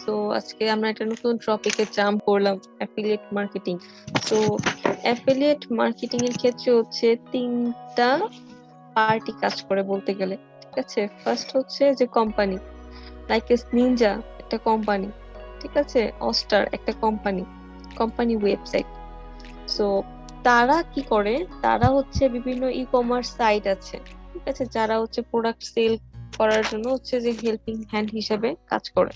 So আজকে আমরা একটা নতুন টপিকে জাম্প করলাম, affiliate marketing. So affiliate marketing এর ক্ষেত্রে হচ্ছে তিনটা পার্টি কাজ করে বলতে গেলে। ঠিক আছে, ফার্স্ট হচ্ছে যে কোম্পানি, লাইক নিনজা একটা কোম্পানি, ঠিক আছে, অস্টার একটা কোম্পানি, কোম্পানি ওয়েবসাইট। সো তারা কি করে, তারা হচ্ছে বিভিন্ন ই কমার্স সাইট আছে, ঠিক আছে, যারা হচ্ছে প্রোডাক্ট সেল করার জন্য হচ্ছে যে হেল্পিং হ্যান্ড হিসেবে কাজ করে।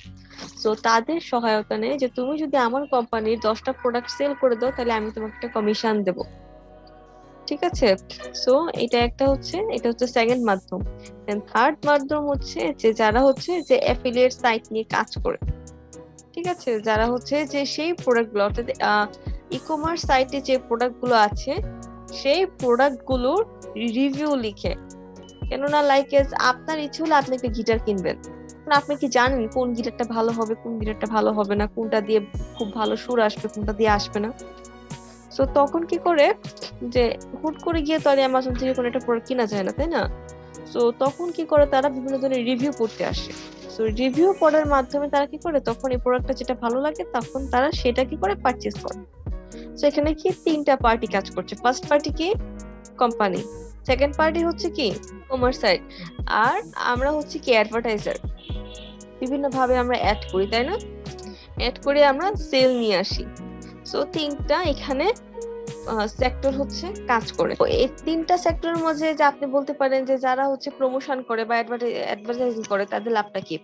তো তাদের সহায়তা নেই যে তুমি যদি আমার কোম্পানির 10টা প্রোডাক্ট সেল করে দাও তাহলে আমি তোমাকে একটা কমিশন দেব। ঠিক আছে, সো এটা হচ্ছে সেকেন্ড মাধ্যম। থার্ড মাধ্যম হচ্ছে যে যারা হচ্ছে যে অ্যাফিলিয়েট সাইট নিয়ে কাজ করে, ঠিক আছে, যারা হচ্ছে যে সেই প্রোডাক্ট গুলো অর্থাৎ ই কমার্স সাইটে যে প্রোডাক্ট গুলো আছে সেই প্রোডাক্ট গুলোর রিভিউ লিখে। কেননা লাইক আপনার ইচ্ছে হলে আপনি একটা গিটার কিনবেন, আপনি কি জানেন কোন গিটারটা ভালো হবে, কোন গিটারটা ভালো হবে না, কোনটা দিয়ে খুব ভালো সুর আসবে, কোনটা দিয়ে আসবে না। তো তখন কি করে যে হুট করে গিয়ে তো আর অ্যামাজন থেকে কোনো একটা প্রোডাক্ট কিনা যায় না, তাই না? তো তখন কি করে, তারা বিভিন্ন ধরনের রিভিউ করতে আসে। তো রিভিউ পড়ার মাধ্যমে তারা কি করে, তখন এই প্রোডাক্টটা যেটা ভালো লাগে তখন তারা সেটা কি করে পারচেজ করে। তো এখানে কি তিনটা পার্টি কাজ করছে। ফার্স্ট পার্টি কি, কোম্পানি। সেকেন্ড পার্টি হচ্ছে কি, কমার্স সাইট। আর আমরা হচ্ছে কি অ্যাডভার্টাইজার, বিভিন্ন ভাবে আমরা অ্যাড করি, তাই না? অ্যাড করে আমরা সেল নিয়ে আসি। সো তিনটা এখানে সেক্টর হচ্ছে কাজ করে। তো এই তিনটা সেক্টরের মধ্যে যে আপনি বলতে পারেন যে যারা হচ্ছে প্রমোশন করে বা অ্যাডভার্টাইজিং করে তাদের লাভটা কি?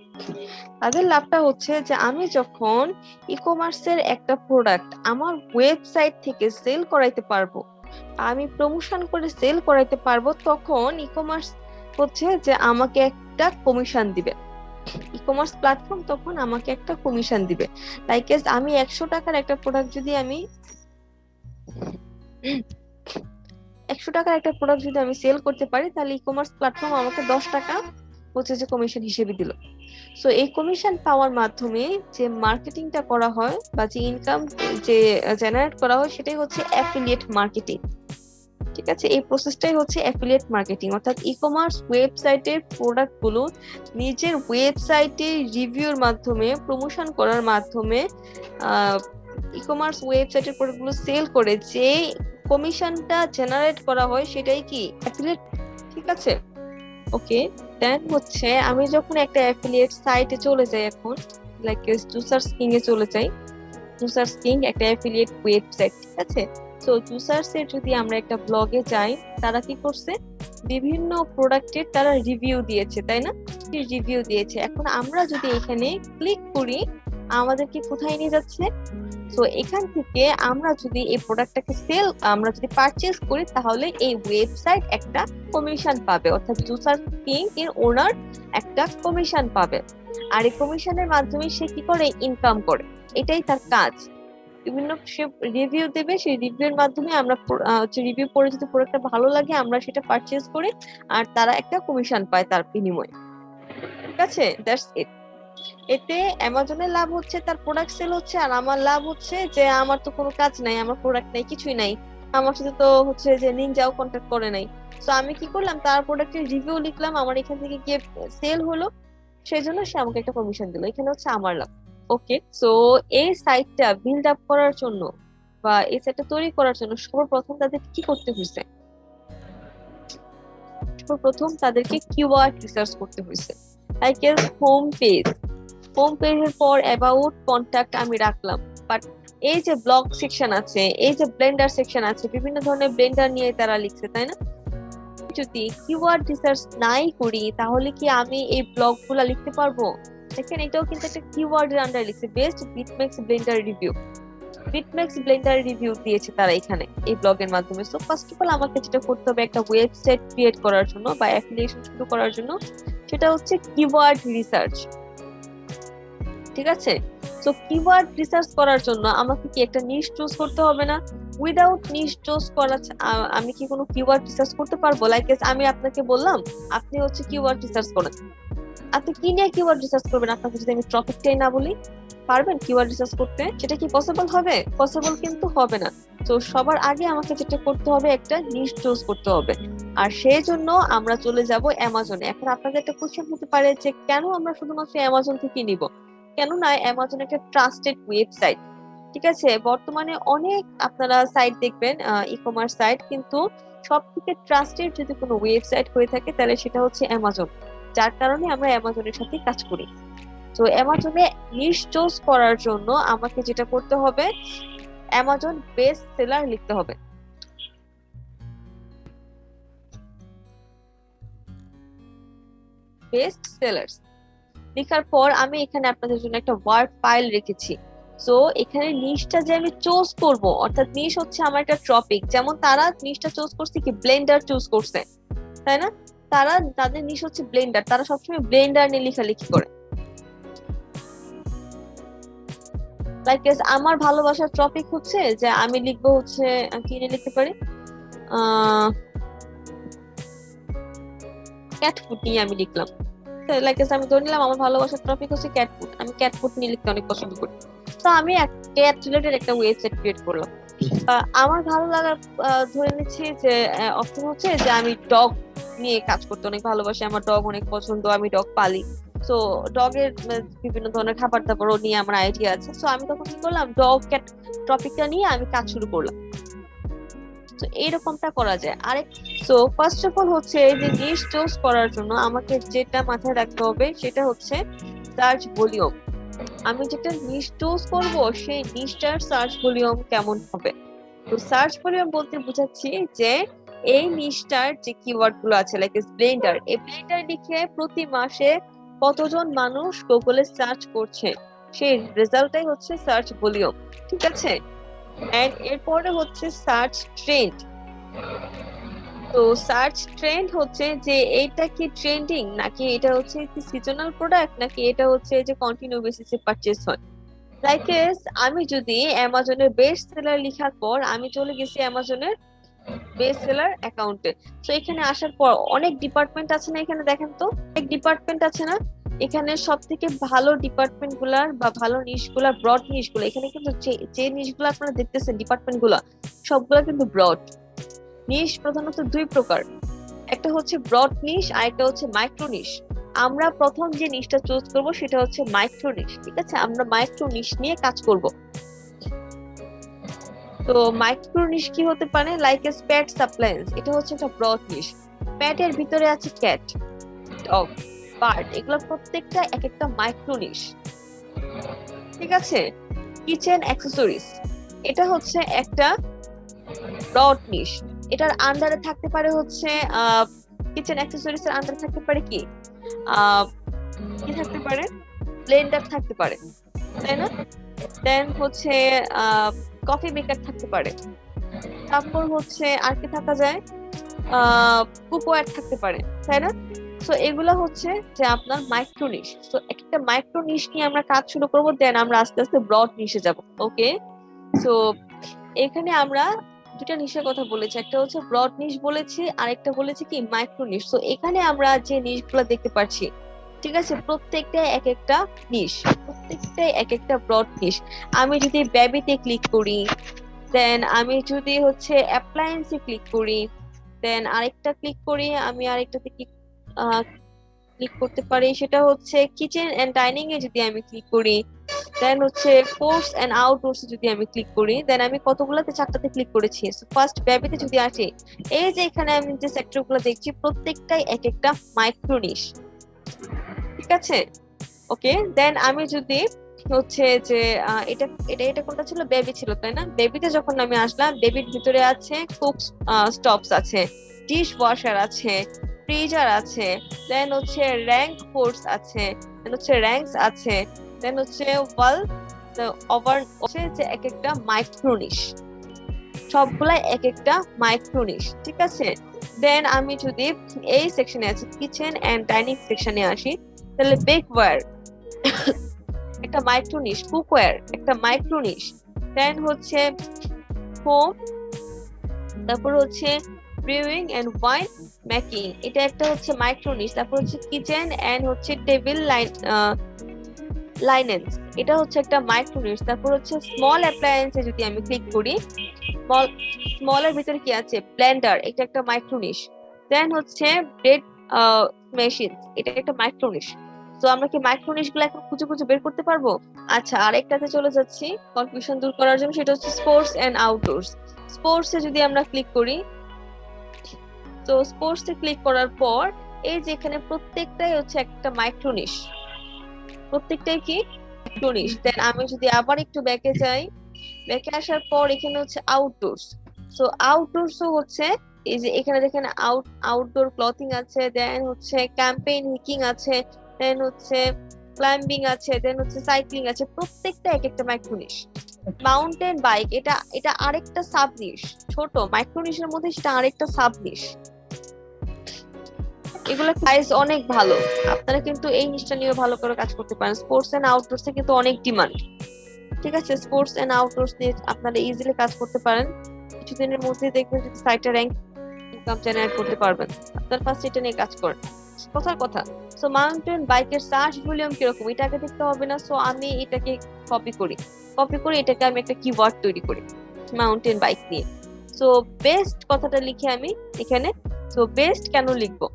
তাদের লাভটা হচ্ছে যে আমি যখন ই কমার্সের একটা প্রোডাক্ট আমার ওয়েবসাইট থেকে সেল করাইতে পারবো, আমি প্রমোশন করে সেল করাইতে পারবো, তখন ই কমার্স হচ্ছে যে আমাকে একটা কমিশন দিবে। ই কমার্স প্ল্যাটফর্ম তখন আমাকে একটা কমিশন দিবে। লাইক আমি 100 টাকার একটা প্রোডাক্ট যদি আমি 100 টাকার একটা প্রোডাক্ট যদি আমি সেল করতে পারি, তাহলে ই কমার্স প্ল্যাটফর্ম আমাকে 10 টাকা হচ্ছে যে কমিশন হিসেবে দিল। সো এই কমিশন পাওয়ার মাধ্যমে যে মার্কেটিংটা করা হয় বা যে ইনকাম যে জেনারেট করা হয় সেটাই হচ্ছে অ্যাফিলিয়েট মার্কেটিং। ঠিক আছে, এই প্রসেসটাই হচ্ছে অ্যাফিলিয়েট মার্কেটিং, অর্থাৎ ই কমার্স ওয়েবসাইটের প্রোডাক্ট গুলো নিজের ওয়েবসাইটে রিভিউর মাধ্যমে, প্রমোশন করার মাধ্যমে ই কমার্স ওয়েবসাইটের প্রোডাক্ট গুলো সেল করে যে কমিশনটা জেনারেট করা হয় সেটাই কি অ্যাফিলিয়েট। ঠিক আছে, ওকে। দেন হচ্ছে আমি যখন একটা অ্যাফিলিয়েট সাইটে চলে যাই, এখন লাইক জুসার্স কিং এ চলে যাই। জুসার্স কিং একটা অ্যাফিলিয়েট ওয়েবসাইট, ঠিক আছে। তো জুসার্স এর যদি আমরা একটা ব্লগে যাই, তারা কি করছে, বিভিন্ন প্রোডাক্টের তারা রিভিউ দিয়েছে, তাই না? রিভিউ দিয়েছে। এখন আমরা যদি এখানে ক্লিক করি, আমাদেরকে কোথায় নিয়ে যাচ্ছে? তো এখান থেকে আমরা যদি এই প্রোডাক্টটাকে আমরা যদি পারচেজ করি, তাহলে এই ওয়েবসাইট একটা কমিশন পাবে, অর্থাৎ জুসার কিং এর ওনার একটা কমিশন পাবে। আর এই কমিশনের মাধ্যমে সে কি করে, ইনকাম করে। এটাই তার কাজ। বিভিন্ন সে রিভিউ দেবে, সেই রিভিউর মাধ্যমে আমরা হচ্ছে রিভিউ পড়ে যদি প্রোডাক্টটা ভালো লাগে আমরা সেটা পারচেজ করি, আর তারা একটা কমিশন পায় তার বিনিময়ে। ঠিক আছে, দ্যাটস ইট। এতে অ্যামাজনের লাভ হচ্ছে তার প্রোডাক্ট সেল হচ্ছে, আর আমার লাভ হচ্ছে যে আমার তো কোনো কাজ নাই, আমার প্রোডাক্ট নাই, কিছুই নাই। আমার সাথে তো হচ্ছে যে নিনজাও কন্ট্যাক্ট করে নাই। তো আমি কি করলাম, তার প্রোডাক্টের রিভিউ লিখলাম, আমার এখান থেকে গিয়ে সেল হলো, সেই জন্য সে আমাকে একটা কমিশন দিল। এখানে হচ্ছে আমার লাভ। ওকে, সো এই সাইটটা বিল্ড আপ করার জন্য বা এই সাইটটা তৈরি করার জন্য সর্বপ্রথম তাদের কি করতে হয়েছে? সর্বপ্রথম তাদেরকে কিওয়ার্ড রিসার্চ করতে হয়েছে। লাইক হোম পেজ, হোম পেজের পর অ্যাবাউট, কন্টাক্ট আমি রাখলাম। বাট এই যে ব্লগ সেকশন আছে, এই যে ব্লেন্ডার সেকশন আছে, বিভিন্ন ধরনের ব্লেন্ডার নিয়ে তারা লিখছে, তাই না? যদি কিওয়ার্ড রিসার্চ নাই করি তাহলে কি আমি এই ব্লগ গুলা লিখতে পারবো? দেখেন, এটাও কিন্তু একটা কিওয়ার্ড এর আন্ডারে লিখছে, best Beatmax blender review. Beatmax blender review দিয়েছে তারা এখানে এই ব্লগের মাধ্যমে। সো ফার্স্ট অফ অল আমাকে যেটা করতে হবে একটা ওয়েবসাইট ক্রিয়েট করার জন্য বা অ্যাফিলিয়েশন শুরু করার জন্য, সেটা হচ্ছে কিওয়ার্ড রিসার্চ। ঠিক আছে, তো কিওয়ার্ড রিসার্চ করার জন্য আমাকে কি একটা নিশ চুজ করতে হবে না? উইদাউট নিশ চুজ করা আমি কি কোনো কিওয়ার্ড রিসার্চ করতে পারবো? লাইক আমি আপনাকে বললাম আপনি হচ্ছে কিওয়ার্ড রিসার্চ করেন, আপনি কি নিয়ে কিওয়ার্ড রিসার্চ করবেন? আপনাকে যদি আমি টপিকটাই না বলি, পারবেন কিওয়ার্ড রিসার্চ করতে? সেটা কি পসিবল হবে? পসিবল কিন্তু হবে না। তো সবার আগে আমাকে যেটা করতে হবে, একটা নিশ চুজ করতে হবে। আর সেই জন্য আমরা চলে যাব অ্যামাজনে। এখন আপনাদের একটা কোশ্চেন হতে পারে যে কেন আমরা শুধুমাত্র অ্যামাজন থেকে নিব? কেননা অ্যামাজন একটা ট্রাস্টেড ওয়েবসাইট। ঠিক আছে, বর্তমানে অনেক আপনারা সাইট দেখবেন, ই কমার্স সাইট, কিন্তু সব থেকে ট্রাস্টেড যদি কোনো ওয়েবসাইট হয়ে থাকে তাহলে সেটা হচ্ছে অ্যামাজন। যার কারণে আমরা অ্যামাজনের সাথে কাজ করি। তো অ্যামাজনে নিশ চুজ করার জন্য আমাকে যেটা করতে হবে, অ্যামাজন বেস্ট সেলার লিখতে হবে। বেস্ট সেলার্স লেখার পর আমি এখানে আপনাদের জন্য একটা ওয়ার্ড ফাইল রেখেছি। সো এখানে নিশটা যে আমি চুজ করব, অর্থাৎ নিশ হচ্ছে আমার একটা টপিক। যেমন তারা নিশটা চুজ করছে কি, ব্লেন্ডার চুজ করছে, তাই না? তাদের নিশ হচ্ছে ব্লেন্ডার, তারা সবসময় ব্লেন্ডার নিয়ে লেখালেখি করে। লাইক আমার ভালোবাসার টপিক হচ্ছে যে আমি লিখবো হচ্ছে, কি নিয়ে লিখতে পারি, ক্যাট ফুড নিয়ে আমি লিখলাম। লাইক আমি ধরে নিলাম আমার ভালোবাসার টপিক হচ্ছে ক্যাট ফুড, আমি ক্যাট ফুড নিয়ে লিখতে অনেক পছন্দ করি। তো আমি ক্যাট রিলেটেড একটা ওয়েবসাইট ক্রিয়েট করলাম। আমার ভালো লাগার ধরে নিচ্ছি যে অপশন হচ্ছে যে আমি ডগ নিয়ে কাজ করতে অনেক ভালোবাসি, আমার ডগ অনেক পছন্দ, আমি ডগ পালি। তো ডগের বিভিন্ন ধরনের খাবার দাবারও নিয়ে আমার আইডিয়া আছে। তো আমি তখন কি করলাম, ডগ ক্যাট টপিকটা নিয়ে আমি কাজ শুরু করলাম। তো এইরকমটা করা যায়। আরেক সো ফার্স্ট অফ অল হচ্ছে যে নিশ চুজ করার জন্য আমাকে যেটা মাথায় রাখতে হবে সেটা হচ্ছে সার্চ ভলিউম। আমি যেটা নিশ চুজ করব সেই নিশটার সার্চ ভলিউম কেমন হবে। তো সার্চ ভলিউম বলতে বোঝাচ্ছি যে এই নিশটার যে কিওয়ার্ড গুলো আছে, লাইক ব্লেন্ডার, এই ব্লেন্ডার লিখে প্রতি মাসে কতজন মানুষ গুগলে সার্চ করছে, সেই রেজাল্টটাই হচ্ছে সার্চ ভলিউম। ঠিক আছে, এন্ড এরপরে হচ্ছে সার্চ ট্রেন্ড। তো সার্চ ট্রেন্ড হচ্ছে যে এইটা কি ট্রেন্ডিং, নাকি এটা হচ্ছে কি সিজনাল প্রোডাক্ট, নাকি এটা হচ্ছে যে কন্টিনিউ বেসিসে পারচেজ হয়। লাইক আমি যদি অ্যামাজনের বেস্ট সেলার লেখার পর আমি চলে গেছি অ্যামাজনের বেস্ট সেলার অ্যাকাউন্টে। তো এখানে আসার পর অনেক ডিপার্টমেন্ট আছে না, এখানে দেখেন তো অনেক ডিপার্টমেন্ট আছে না। এখানে সব থেকে ভালো ডিপার্টমেন্ট গুলার বা ভালো নিশ গুলা, ব্রড নিশ গুলো, এখানে কিন্তু যে নিশ গুলো আপনারা দেখতেছেন ডিপার্টমেন্ট গুলা সবগুলা কিন্তু ব্রড নিশ। প্রধানত দুই প্রকার, একটা হচ্ছে ব্রড নিশ আর একটা হচ্ছে মাইক্রো নিশ। আমরা প্রথম যে নিশটা চুজ করব সেটা হচ্ছে মাইক্রো নিশ। ঠিক আছে, আমরা মাইক্রো নিশ নিয়ে কাজ করব। তো মাইক্রো নিশ কি হতে পারে, লাইক পেট সাপ্লায়েন্স, এটা হচ্ছে একটা ব্রড নিশ। পেটের ভিতরে আছে ক্যাট, ডগ, বার্ড, এগুলো প্রত্যেকটা এক একটা মাইক্রো নিশ। ঠিক আছে, কিচেন অ্যাক্সেসরিজ, এটা হচ্ছে একটা ব্রড নিশ। এটার আন্ডারে থাকতে পারে হচ্ছে কিচেন অ্যাক্সেসরিজ এর আন্ডারে থাকতে পারে কি কি থাকতে পারে, ব্লেন্ডার থাকতে পারে, তাই না? দেন হচ্ছে কফি মেকার থাকতে পারে। তারপর হচ্ছে আর কি থাকা যায়, কুকওয়্যার থাকতে পারে, তাই না? সো এগুলা হচ্ছে যে আপনার মাইক্রো নিশ। তো একটা মাইক্রো নিশ নিয়ে আমরা কাজ শুরু করব, দেন আমরা আস্তে আস্তে ব্রড নিশে যাব। ওকে, সো এখানে আমরা দুটা নিশের কথা বলেছি, একটা হচ্ছে ব্রড নিশ বলেছি, আর একটা বলেছি কি মাইক্রো নিশ। তো এখানে আমরা যে নিশগুলো দেখতে পাচ্ছি, ঠিক আছে, প্রত্যেকটাই এক একটা নিশ, প্রত্যেকটাই এক একটা ব্রড নিশ। আমি যদি বেবিতে ক্লিক করি, দেন আমি যদি হচ্ছে অ্যাপ্লায়েন্সে ক্লিক করি, দেন আরেকটা ক্লিক করি, আমি আরেকটাতে ক্লিক করতে পারি, সেটা হচ্ছে কিচেন এন্ড ডাইনিং এ যদি আমি ক্লিক করি, দেন হচ্ছে কোর্স এন্ড আউটডোরস যদি আমি ক্লিক করি, দেন আমি কতগুলোতে, চারটাতে ক্লিক করেছি। ফার্স্ট বেবিতে যদি আসি, এই যে এখানে আমি যে সেক্টর গুলো দেখছি প্রত্যেকটাই এক একটা মাইক্রো নিশ। ঠিক আছে, ওকে। দেন আমি যদি হচ্ছে যে এটা এটা এটা কোনটা ছিল, বেবি ছিল, তাই না? বেবিতে যখন আমি আসলাম, বেবির ভিতরে আছে কুক স্টপস আছে, ডিশ ওয়াশার আছে, ফ্রিজার আছে, দেন হচ্ছে র্যাঙ্ক ফোর্স আছে, দেন হচ্ছে র্যাঙ্কস আছে, দেন হচ্ছে ওয়াল ওভার, হচ্ছে যে এক একটা মাইক্রোনিশ, সবগুলা এক একটা মাইক্রোনিশ। ঠিক আছে, দেন আমি যদি এই সেকশনে আছি, কিচেন এন্ড ডাইনিং সেকশনে আসি, তাহলে বেকওয়্যার একটা মাইক্রোনিশ, কুকওয়্যার একটা মাইক্রোনিশ, দেন হচ্ছে হোম, তারপর হচ্ছে ব্রিউইং এন্ড ওয়াইন মেকিং, এটা একটা হচ্ছে মাইক্রোনিশ। তারপর হচ্ছে কিচেন এন্ড হচ্ছে টেবিল লাইনেন্স, এটা হচ্ছে একটা মাইক্রোনিশ। তারপর হচ্ছে স্মল অ্যাপ্লায়েন্সে যদি আমি ক্লিক করি, স্মলের ভিতরে কি আছে, ব্লেন্ডার, এটা একটা মাইক্রোনিশ। দেন হচ্ছে ব্রেড মেশিন, এটা একটা মাইক্রোনিশ। দেন হচ্ছে ব্লেন্ডার, এটা একটা মাইক্রোনিশ। দেন হচ্ছে ব্লেন্ডার, এটা একটা মাইক্রোনিশ। দেন হচ্ছে ব্লেন্ডার, এটা একটা মাইক্রোনিশ। দেন হচ্ছে ব্লেন্ডার, এটা একটা মাইক্রোনিশ। দেন হচ্ছে ব্লেন্ডার, এটা একটা মাইক্রোনিশ। দেন হচ্ছে তো আমরা কি মাইক্রোনিশ গুলো এখন খুঁজে খুঁজে বের করতে পারবো? আচ্ছা, আরেকটাতে চলে যাচ্ছি কনফিউশন দূর করার জন্য, সেটা হচ্ছে স্পোর্টস এন্ড আউটডোরস। স্পোর্টস এ যদি আমরা ক্লিক করি, তো স্পোর্টস এ ক্লিক করার পর এই যে এখানে প্রত্যেকটাই হচ্ছে একটা মাইক্রোনিশ, প্রত্যেকটাই কি মাইক্রোনিশ। দেন আমি যদি আবার একটু ব্যাকে যাই, ব্যাকে আসার পর এখানে হচ্ছে আউটডোরস। সো আউটডোরসও হচ্ছে এই যে এখানে দেখেন আউটডোর ক্লথিং আছে, দেন হচ্ছে ক্যাম্পেইন হিকিং আছে, দেন হচ্ছে ক্লাইম্বিং আছে, দেন হচ্ছে সাইক্লিং আছে, প্রত্যেকটা এক একটা মাইক্রোনিশ। মাউন্টেন বাইক, এটা এটা আরেকটা সাব নিশ, ছোট মাইক্রোনিশের মধ্যে সেটা আরেকটা সাব নিশ। এগুলো প্রাইস অনেক ভালো, আপনারা কিন্তু এই নিশটা নিয়ে ভালো করে কাজ করতে পারেন। স্পোর্টস এন্ড আউটডোরস এ কিন্তু অনেক ডিমান্ড। ঠিক আছে, স্পোর্টস এন্ড আউটডোরস নিয়ে আপনারা ইজিলি কাজ করতে পারেন। কিছুদিনের মধ্যে দেখবেন যে সাইটে র্যাঙ্ক ইনকাম জেনারেট করতে পারবেন। আপনার ফার্স্ট এটা নিয়ে কাজ করেন। কথার কথা, সো মাউন্টেন বাইকের সার্চ ভলিউম কিরকম এটা আগে দেখতে হবে না? সো আমি এটাকে কপি করি, কপি করে এটাকে আমি একটা কিওয়ার্ড তৈরি করি মাউন্টেন বাইক নিয়ে। সো বেস্ট কথাটা লিখে আমি এখানে, সো বেস্ট কেন লিখবো?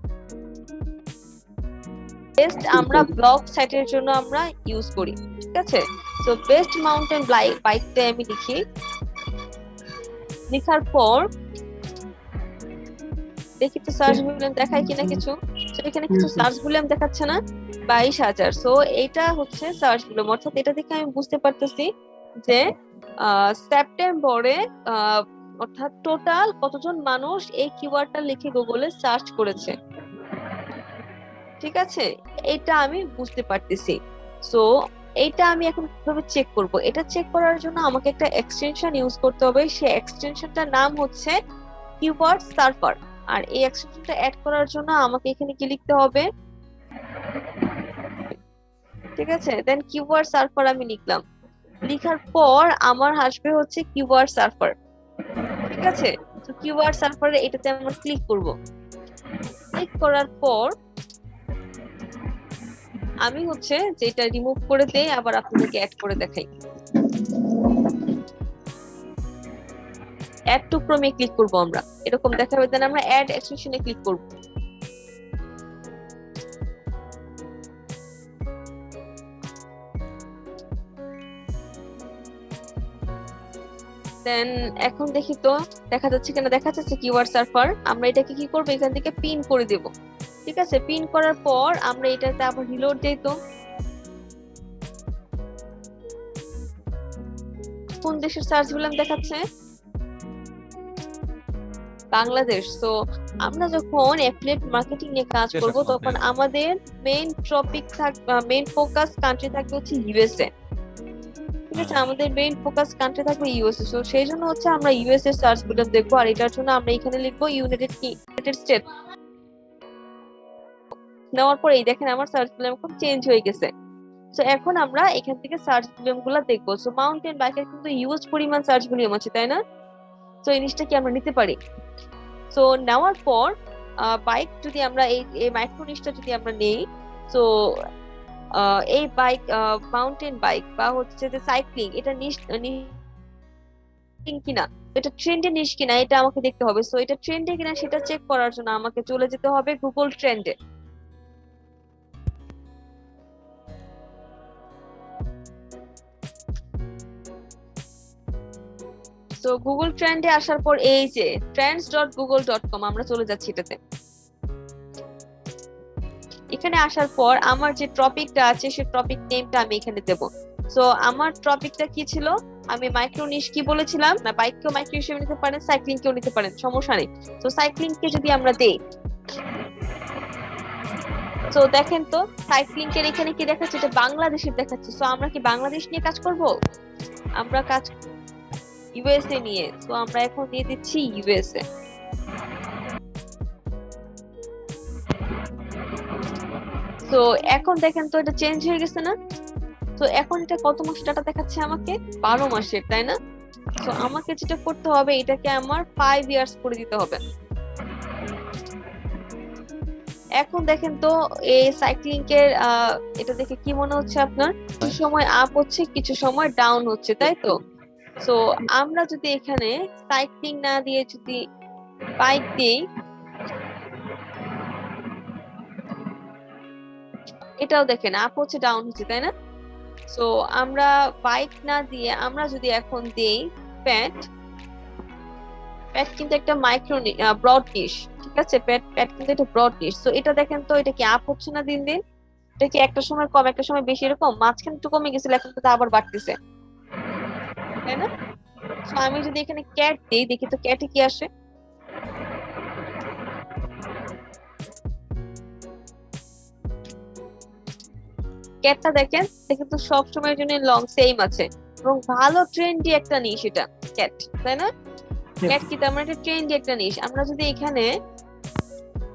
বেস্ট আমরা ব্লগ সাইটের জন্য আমরা ইউজ করি, ঠিক আছে? সো বেস্ট মাউন্টেন বাইকটা আমি লিখি। লেখার পর দেখি তো সার্চ ভলিউম দেখায় কিনা কিছু। তো এখানে কিছু সার্চ ভলিউম দেখাচ্ছে না, 22,000। সো এটা হচ্ছে সার্চ ভলিউম, অর্থাৎ এটা দেখে আমি বুঝতে পারতেছি যে সেপ্টেম্বরে অর্থাৎ টোটাল কতজন মানুষ এই কিওয়ার্ডটা লিখে গুগলে সার্চ করেছে। ঠিক আছে, এটা আমি বুঝতে পারতেছি। সো এইটা আমি এখন কিভাবে চেক করব? এটা চেক করার জন্য আমাকে একটা এক্সটেনশন ইউজ করতে হবে। সেই এক্সটেনশনটার নাম হচ্ছে কিওয়ার্ড সার্ভার। আর এই এক্সটেনশনটা অ্যাড করার জন্য আমাকে এখানে কি লিখতে হবে? ঠিক আছে, দেন কিওয়ার্ড সার্ভার আমি লিখলাম। লিখার পর আমার আসবে হচ্ছে কিওয়ার্ড সার্ভার। ঠিক আছে, তো কিওয়ার্ড সার্ভারে এটাতে আমরা ক্লিক করব। ক্লিক করার পর আমি হচ্ছে যেটা রিমুভ করে দেই, আবার আপনাদেরকে অ্যাড করে দেখাই। অ্যাড টু ক্রমে ক্লিক করব আমরা, এরকম দেখাবে। দেন আমরা অ্যাড এক্সটেনশনে ক্লিক করব। দেন এখন দেখি তো দেখা যাচ্ছে কিনা। দেখা যাচ্ছে কিওয়ার্ড সার্ভার। আমরা এটাকে কি করব? এখান থেকে পিন করে দেব। ঠিক আছে, পিন করার পর আমরা এটাতে আবার রিলোড দেই। তো কোন দেশের সার্চ ভলিউম দেখাচ্ছে? বাংলাদেশ। তো আমরা যখন অ্যাফিলিয়েট মার্কেটিং নিয়ে কাজ করব, তখন আমাদের মেইন টপিক থাকবে, মেইন ফোকাস কান্ট্রি থাকবে হচ্ছে ইউএসএ। ঠিক আছে, আমাদের মেইন ফোকাস কান্ট্রি থাকবে ইউএসএ। সো সেই জন্য হচ্ছে আমরা ইউএসএ সার্চ ভলিউম দেখবো। আর এটার জন্য আমরা এখানে লিখবো ইউনাইটেড স্টেট। নেওয়ার পর এই দেখেন আমার সার্চ ভলিউম এখন চেঞ্জ হয়ে গেছে। সো এখন আমরা এখান থেকে সার্চ ভলিউম গুলা দেখবো। সো মাউন্টেন বাইকের কিন্তু ইউজ পরিমাণ সার্চ ভলিউম আছে, তাই না? সো এই জিনিসটা কি আমরা নিতে পারি? সো নেওয়ার পর বাইক যদি আমরা এই মাইক্রো নিশটা যদি আমরা নেই, তো এই বাইক মাউন্টেন বাইক বা হচ্ছে যে সাইক্লিং, এটা নিশ কিনা, এটা ট্রেন্ডে নিশ কিনা, এটা আমাকে দেখতে হবে। সো এটা ট্রেন্ডে কিনা সেটা চেক করার জন্য আমাকে চলে যেতে হবে গুগল ট্রেন্ডে। তো গুগল ট্রেন্ডে আসার পর এই যে trends.google.com আমরা চলে যাচ্ছি এটাতে। এখানে আসার পর আমার যে টপিকটা আছে সেই টপিক নেমটা আমি এখানে দেব। সো আমার টপিকটা কি ছিল? আমি মাইক্রো নিশ কি বলেছিলাম না, বাইককেও মাইক্রো হিসেবে নিতে পারেন, সাইক্লিং কেও নিতে পারেন, সমস্যা নেই। তো সাইক্লিং কে যদি আমরা দেই, তো দেখেন তো সাইক্লিং এর এখানে কি দেখাচ্ছে? এটা বাংলাদেশের দেখাচ্ছে। সো আমরা কি বাংলাদেশ নিয়ে কাজ করব? আমরা কাজ ইউএসএ নিয়ে। তো আমরা এখন দিয়ে দিচ্ছি ইউএসএ। তো এখন দেখেন তো এটা চেঞ্জ হয়ে গেছে না? তো এখন এটা কত মাস ডাটা দেখাচ্ছে আমাকে? 12 মাসের, তাই না? তো আমাকে যেটা করতে হবে, এটাকে আমার 5 ইয়ার্স করে দিতে হবে। এখন দেখেন তো এই সাইক্লিং এর এটা দেখে কি মনে হচ্ছে আপনার? কিছু সময় আপ হচ্ছে, কিছু সময় ডাউন হচ্ছে, তাই তো? তো আমরা যদি এখানে সাইক্লিং না দিয়ে যদি বাইক দিই, এটাও দেখেন আপ হচ্ছে ডাউন হচ্ছে, তাই না? সো আমরা বাইক না দিয়ে আমরা যদি এখন দেই প্যাট, প্যাট কিন্তু একটা মাইক্রো ব্রড নিশ, ঠিক আছে? প্যাট প্যাট কিন্তু একটা ব্রড নিশ। সো এটা দেখেন তো, এটা কি আপ হচ্ছে না দিন দিন? এটা কি একটা সময় কম একটা সময় বেশি, এরকম মাঝখানে একটু কমে গেছিল, এখন কিন্তু আবার বাড়তেছে, তাই না? তো আমি যদি এখানে ক্যাট দিই, দেখি তো ক্যাটে কি আসে। ক্যাটটা দেখেন, এটা কিন্তু সব সময়ের জন্য লং সেম আছে এবং ভালো ট্রেন্ডি একটা নিশ এটা ক্যাট, তাই না? ক্যাট কি তেমন একটা ট্রেন্ডি একটা নিশ। আমরা যদি এখানে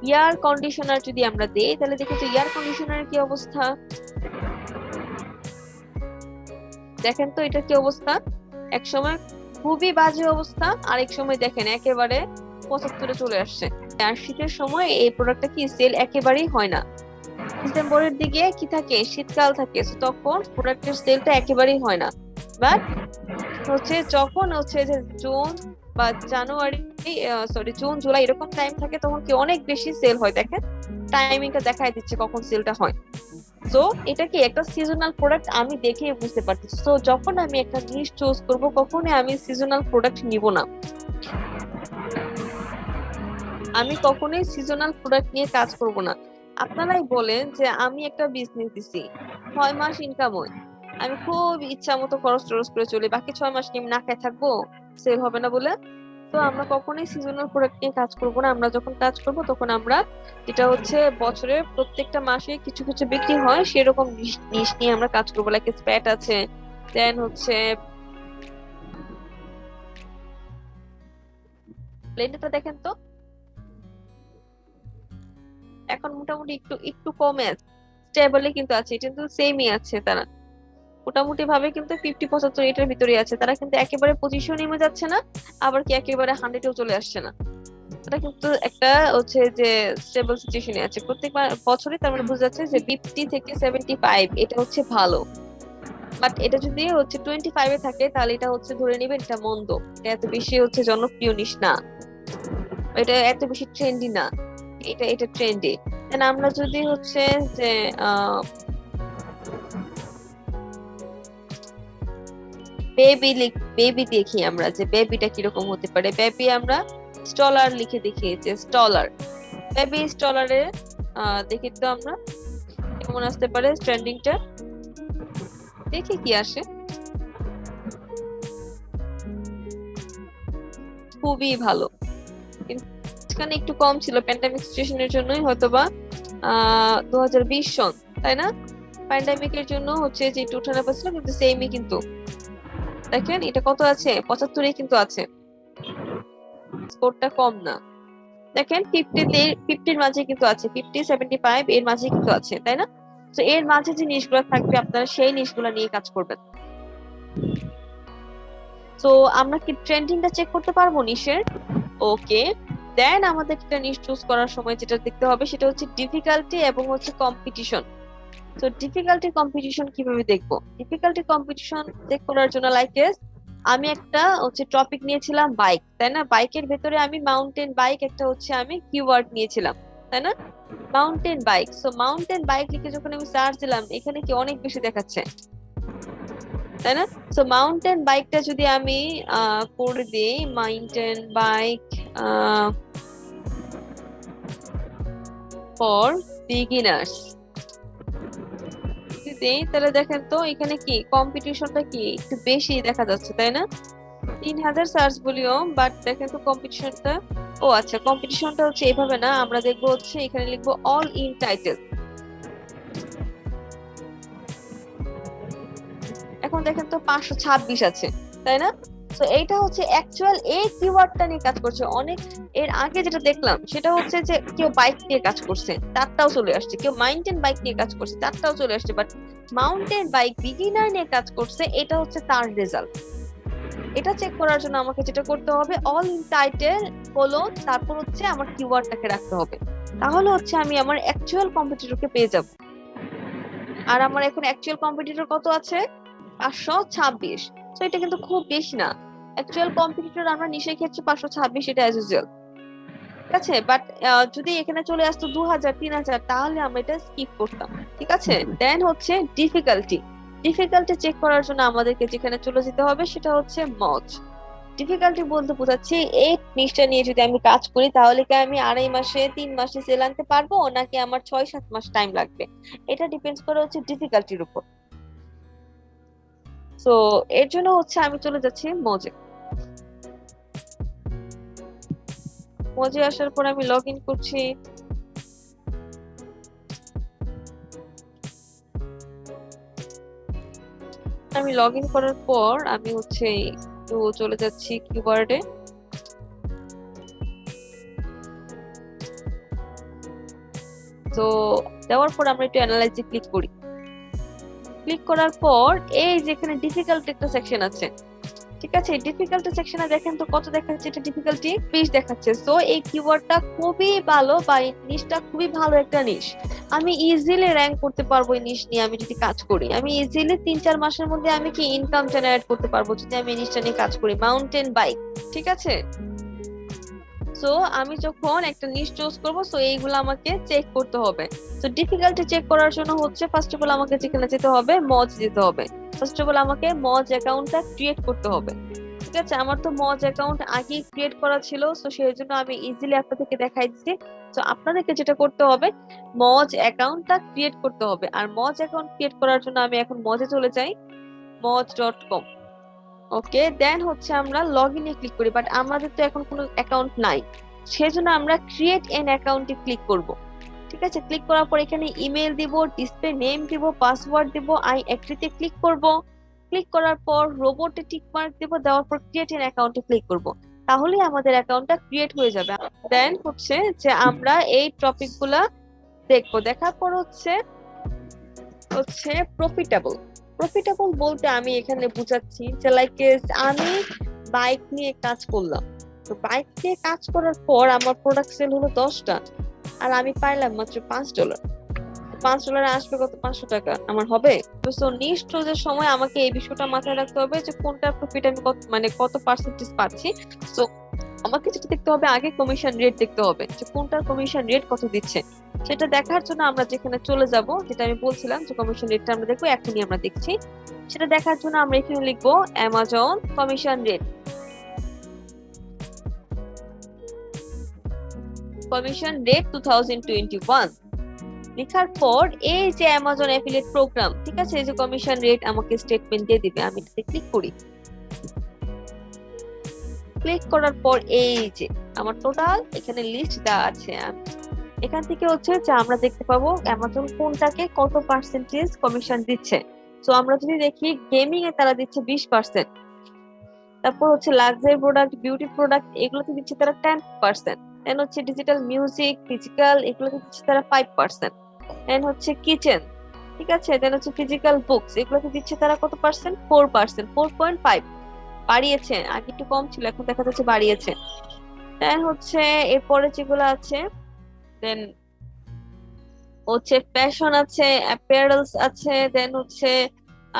এয়ার কন্ডিশনার যদি আমরা দেই, তাহলে দেখি তো এয়ার কন্ডিশনারের কি অবস্থা। দেখেন তো এটা কি অবস্থা, এক সময় খুবই বাজে অবস্থা, আরেক সময় দেখেন একেবারে 75-এ চলে আসছে। আর শীতের সময় এই প্রোডাক্টটা কি সেল একেবারেই হয় না। ডিসেম্বরের দিকে কি থাকে, শীতকাল থাকে, so তখন প্রোডাক্টের সেলটা একেবারেই হয় না। বাট হচ্ছে যখন হচ্ছে যে জুন বা জানুয়ারি, সরি জুন জুলাই এরকম টাইম থাকে, তখন কি অনেক বেশি সেল হয়। দেখেন টাইমিংটা দেখাই দিচ্ছে কখন সেলটা হয়। সো এটা কি একটা সিজনাল প্রোডাক্ট, আমি দেখে বুঝতে পারতেছি। সো যখন আমি একটা জিনিস চুজ করব, কখনোই আমি সিজনাল প্রোডাক্ট নিব না। আমি কখনোই সিজনাল প্রোডাক্ট নিয়ে কাজ করব না। আপনারাই বলেন যে আমি একটা বিজনেস দিছি, 6 মাস ইনকাম হয়, আমি খুব ইচ্ছা মতো খরচ টরচ করে চলি, বাকি 6 মাস কি আমি না খেয়ে থাকবো সেল হবে না বলে? তো আমরা কখনোই সিজনাল প্রোডাক্ট নিয়ে কাজ করব না। আমরা যখন কাজ করব তখন আমরা যেটা হচ্ছে বছরে প্রত্যেকটা মাসে কিছু কিছু বিক্রি হয় সেরকম জিনিস নিয়ে আমরা কাজ করবো। লাইক স্প্যাট আছে, দেন হচ্ছে ব্লেন্ডারটা দেখেন তো, এখন মোটামুটি একটু একটু কমে আছে, স্টেবলে কিন্তু আছে, এটা কিন্তু সেমই আছে। তারা মোটামুটি ভাবে কিন্তু 50-75 এটার ভিতরে আছে। তারা কিন্তু একেবারে 25-এও নেমে যাচ্ছে না, আবার কি একেবারে 100-এও চলে আসছে না। এটা কিন্তু একটা হচ্ছে যে স্টেবল সিচুয়েশনে আছে প্রত্যেক বছরে। তার মানে বোঝা যাচ্ছে যে 50 থেকে 75 এটা হচ্ছে ভালো। বাট এটা যদি হচ্ছে 25-এ থাকে, তাহলে এটা হচ্ছে ধরে নিবেন এটা মন্দ, এটা এত বেশি হচ্ছে জনপ্রিয় জিনিস না, এটা এত বেশি ট্রেন্ডি না। এটা এটা ট্রেন্ডি। দেন আমরা যদি হচ্ছে যে বেবি বেবি দেখি আমরা যে বেবিটা কিরকম হতে পারে। বেবি আমরা স্টলার লিখে দেখি, যে স্টলার, বেবি স্টলারে দেখি তো আমরা কেমন আসতে পারে ট্রেন্ডিংটা, দেখি কি আসে। খুবই ভালো, কিন্তু এখানে একটু কম ছিল প্যান্ডামিক সিচুয়েশনের জন্যই হয়তোবা 2020 সন, তাই না? প্যান্ডামিকের জন্য হচ্ছে যে একটু উঠানামা ছিল, কিন্তু সেমই কিন্তু দেখেন এটা কত আছে, 75-এ কিন্তু আছে, স্কোরটা কম না। দেখেন 50-এর মাঝে কিন্তু আছে, 50-75 এর মাঝে কিন্তু আছে, তাই না? তো এর মাঝে যে জিনিসগুলো থাকবে আপনারা সেই জিনিসগুলো নিয়ে কাজ করবেন। তো আমরা কি ট্রেন্ডিংটা চেক করতে পারবো নিশের? ওকে, দেন আমাদের একটা নিশ চুজ করার সময় যেটা দেখতে হবে সেটা হচ্ছে ডিফিকাল্টি এবং হচ্ছে কম্পিটিশন। তো ডিফিকাল্টি কম্পিটিশন কিভাবে দেখবো? ডিফিকাল্টি কম্পিটিশন চেক করার জন্য আমি একটা হচ্ছে টপিক নিয়েছিলাম বাইক, তাই না? বাইকের ভেতরে আমি মাউন্টেন বাইক একটা হচ্ছে আমি কিওয়ার্ড নিয়েছিলাম, তাই না? Mountain bike. So mountain bike লিখে যখন আমি সার্চ দিলাম, এখানে কি অনেক বেশি দেখাচ্ছে, তাই না? সো মাউন্টেন বাইকটা যদি আমি করে দিই মাউন্টেন বাইক ফর বিগিনার্স দিই, তাহলে দেখেন তো এখানে কি কম্পিটিশনটা কি একটু বেশি দেখা যাচ্ছে, তাই না? 3000 সার্চ ভলিউম, বাট দেখেন তো কম্পিটিশনটা। ও আচ্ছা, কম্পিটিশনটা হচ্ছে এইভাবে না, আমরা দেখবো হচ্ছে এখানে লিখবো অল ইন টাইটেল। এখন দেখেন তো 526 আছে, তাই না? তো এইটা হচ্ছে অ্যাকচুয়াল এই কিওয়ার্ডটা নিয়ে কাজ করছে অনেক। এর আগে যেটা দেখলাম সেটা হচ্ছে যে কেউ বাইক নিয়ে কাজ করছে, তারটাও চলে আসছে, কেউ মাউন্টেন বাইক নিয়ে কাজ করছে, তারটাও চলে আসছে, বাট মাউন্টেন বাইক বিগিনার নিয়ে কাজ করছে, এটা হচ্ছে তার রেজাল্ট। এটা চেক করার জন্য আমাকে যেটা করতে হবে, অল ইন টাইটেল কোলন, তারপর হচ্ছে আমার কিওয়ার্ডটাকে রাখতে হবে, তাহলে হচ্ছে আমি আমার অ্যাকচুয়াল কম্পিটিটরকে পেয়ে যাব। আর আমার এখন অ্যাকচুয়াল কম্পিটিটর কত আছে? 526। তো এটা কিন্তু খুব বেশি না। অ্যাকচুয়াল কম্পিটিটর আমরা নিশের ক্ষেত্রে 526, এটা অ্যাজ ইউজুয়াল। আছে, বাট যদি এখানে চলে আসতো 2000 3000 তাহলে আমরা এটা স্কিপ করতাম। ঠিক আছে, দেন হচ্ছে ডিফিকাল্টি। ডিফিকাল্টি চেক করার জন্য আমাদেরকে যেখানে চলে যেতে হবে সেটা হচ্ছে মজ। ডিফিকাল্টি বলতে বোঝাচ্ছি এই নিশটা নিয়ে যদি আমি কাজ করি তাহলে কি আমি 2.5 মাসে 3 মাসে সেল আনতে পারবো নাকি আমার 6-7 মাস টাইম লাগবে, এটা ডিপেন্ডস করে হচ্ছে ডিফিকাল্টির উপর। সো এর জন্য হচ্ছে আমি চলে যাচ্ছি মজে। মজে আসার পর আমি লগ ইন করছি। আমি লগ ইন করার পর আমি হচ্ছে একটু চলে যাচ্ছি কিওয়ার্ডে। তো দেওয়ার পর আমরা একটু অ্যানালাইজে ক্লিক করি। ক্লিক করার পর এই যেখানে ডিফিকাল্ট একটা সেকশন আছে, ঠিক আছে, ডিফিকাল্টি সেকশনে দেখেন তো কত দেখাচ্ছে, এটা ডিফিকাল্টি 20 দেখাচ্ছে। সো এই কিওয়ার্ডটা খুবই ভালো বা এই নিশটা খুবই ভালো একটা নিশ। আমি ইজিলি র‍্যাঙ্ক করতে পারবো এই নিশ নিয়ে। আমি যদি কাজ করি আমি ইজিলি 3-4 মাসের মধ্যে আমি কি ইনকাম জেনারেট করতে পারবো যদি আমি এই নিশটা নিয়ে কাজ করি, মাউন্টেন বাইক। ঠিক আছে, সো আমি যখন একটা নিশ চুজ করব সো এইগুলো আমাকে চেক করতে হবে। তো ডিফিকাল্টি চেক করার জন্য হচ্ছে ফার্স্ট অফ অল আমাকে যেখানে যেতে হবে মজ যেতে হবে। ফার্স্ট অফ অল আমাকে মজ অ্যাকাউন্টটা ক্রিয়েট করতে হবে। ঠিক আছে, আমার তো মজ অ্যাকাউন্ট আগেই ক্রিয়েট করা ছিল, সো সেই জন্য আমি ইজিলি আপনাদেরকে দেখাই দিচ্ছি। তো আপনাদেরকে যেটা করতে হবে মজ অ্যাকাউন্টটা ক্রিয়েট করতে হবে। আর মজ অ্যাকাউন্ট ক্রিয়েট করার জন্য আমি এখন মজে চলে যাই, moj.com। ওকে, দেন হচ্ছে আমরা লগ ইনে ক্লিক করি, বাট আমাদের তো এখন কোনো অ্যাকাউন্ট নাই, সেজন্য আমরা ক্রিয়েট এন অ্যাকাউন্টে ক্লিক করব। ঠিক আছে, ক্লিক করার পর এখানে ইমেল দিব, ডিসপ্লে নেম দিব, পাসওয়ার্ড দিব, আই এগ্রিতে ক্লিক করব। ক্লিক করার পর রোবটে টিক মার্ক দিব, দেওয়ার পর ক্রিয়েট এন অ্যাকাউন্টে ক্লিক করব। তাহলেই আমাদের অ্যাকাউন্টটা ক্রিয়েট হয়ে যাবে। দেন হচ্ছে যে আমরা এই টপিকগুলা দেখবো। দেখার পর হচ্ছে হচ্ছে প্রফিটেবল। প্রফিটেবল বলতে আমি এখানে বুঝাচ্ছি যে লাইক আমি বাইক নিয়ে কাজ করলাম, তো বাইক নিয়ে কাজ করার পর আমার প্রোডাক্ট সেল হলো 10টা আর আমি পাইলাম মাত্র $5। $5 আসবে কত, 500 টাকা আমার হবে। তো সো নিশ চুজের সময় আমাকে এই বিষয়টা মাথায় রাখতে হবে যে কোনটা প্রফিট আমি কত মানে কত পার্সেন্টেজ পাচ্ছি। সো আমাকে যেটা দেখতে হবে আগে কমিশন রেট দেখতে হবে যে কোনটার কমিশন রেট কত দিচ্ছে। সেটা দেখার জন্য আমরা যেখানে চলে যাব, যেটা আমি বলছিলাম যে কমিশন রেটটা আমরা দেখবো, এখনই আমরা দেখছি। সেটা দেখার জন্য আমরা এখানে লিখবো Amazon commission rate. Commission rate 2021 লেখার পর এই যে অ্যামাজন অ্যাফিলিয়েট প্রোগ্রাম, ঠিক আছে, এই যে কমিশন রেট আমাকে স্টেটমেন্ট দিয়ে দিবে। আমি এটাতে ক্লিক করি। ক্লিক করার পর এই যে আমার টোটাল এখানে লিস্ট দেওয়া আছে। এখান থেকে হচ্ছে যে আমরা দেখতে পাবো অ্যামাজন কোনটাকে কত পার্সেন্টেজ কমিশন দিচ্ছে। তো আমরা যদি দেখি গেমিং এ তারা দিচ্ছে 20%, তারপর হচ্ছে লাক্সারি প্রোডাক্ট, বিউটি প্রোডাক্ট এগুলোতে দিচ্ছে তারা 10%, দেন হচ্ছে ডিজিটাল মিউজিক, ফিজিক্যাল এগুলোতে দিচ্ছে তারা 5%, দেন হচ্ছে কিচেন, ঠিক আছে, দেন হচ্ছে ফিজিক্যাল বুকস এগুলোতে দিচ্ছে তারা কত পার্সেন্ট, 4%, 4.5 বাড়িয়েছে, আগে একটু কম ছিল এখন দেখা যাচ্ছে বাড়িয়েছে। দেন হচ্ছে এরপরে যেগুলো আছে, দেন হচ্ছে ফ্যাশন আছে, অ্যাপারেলস আছে, দেন হচ্ছে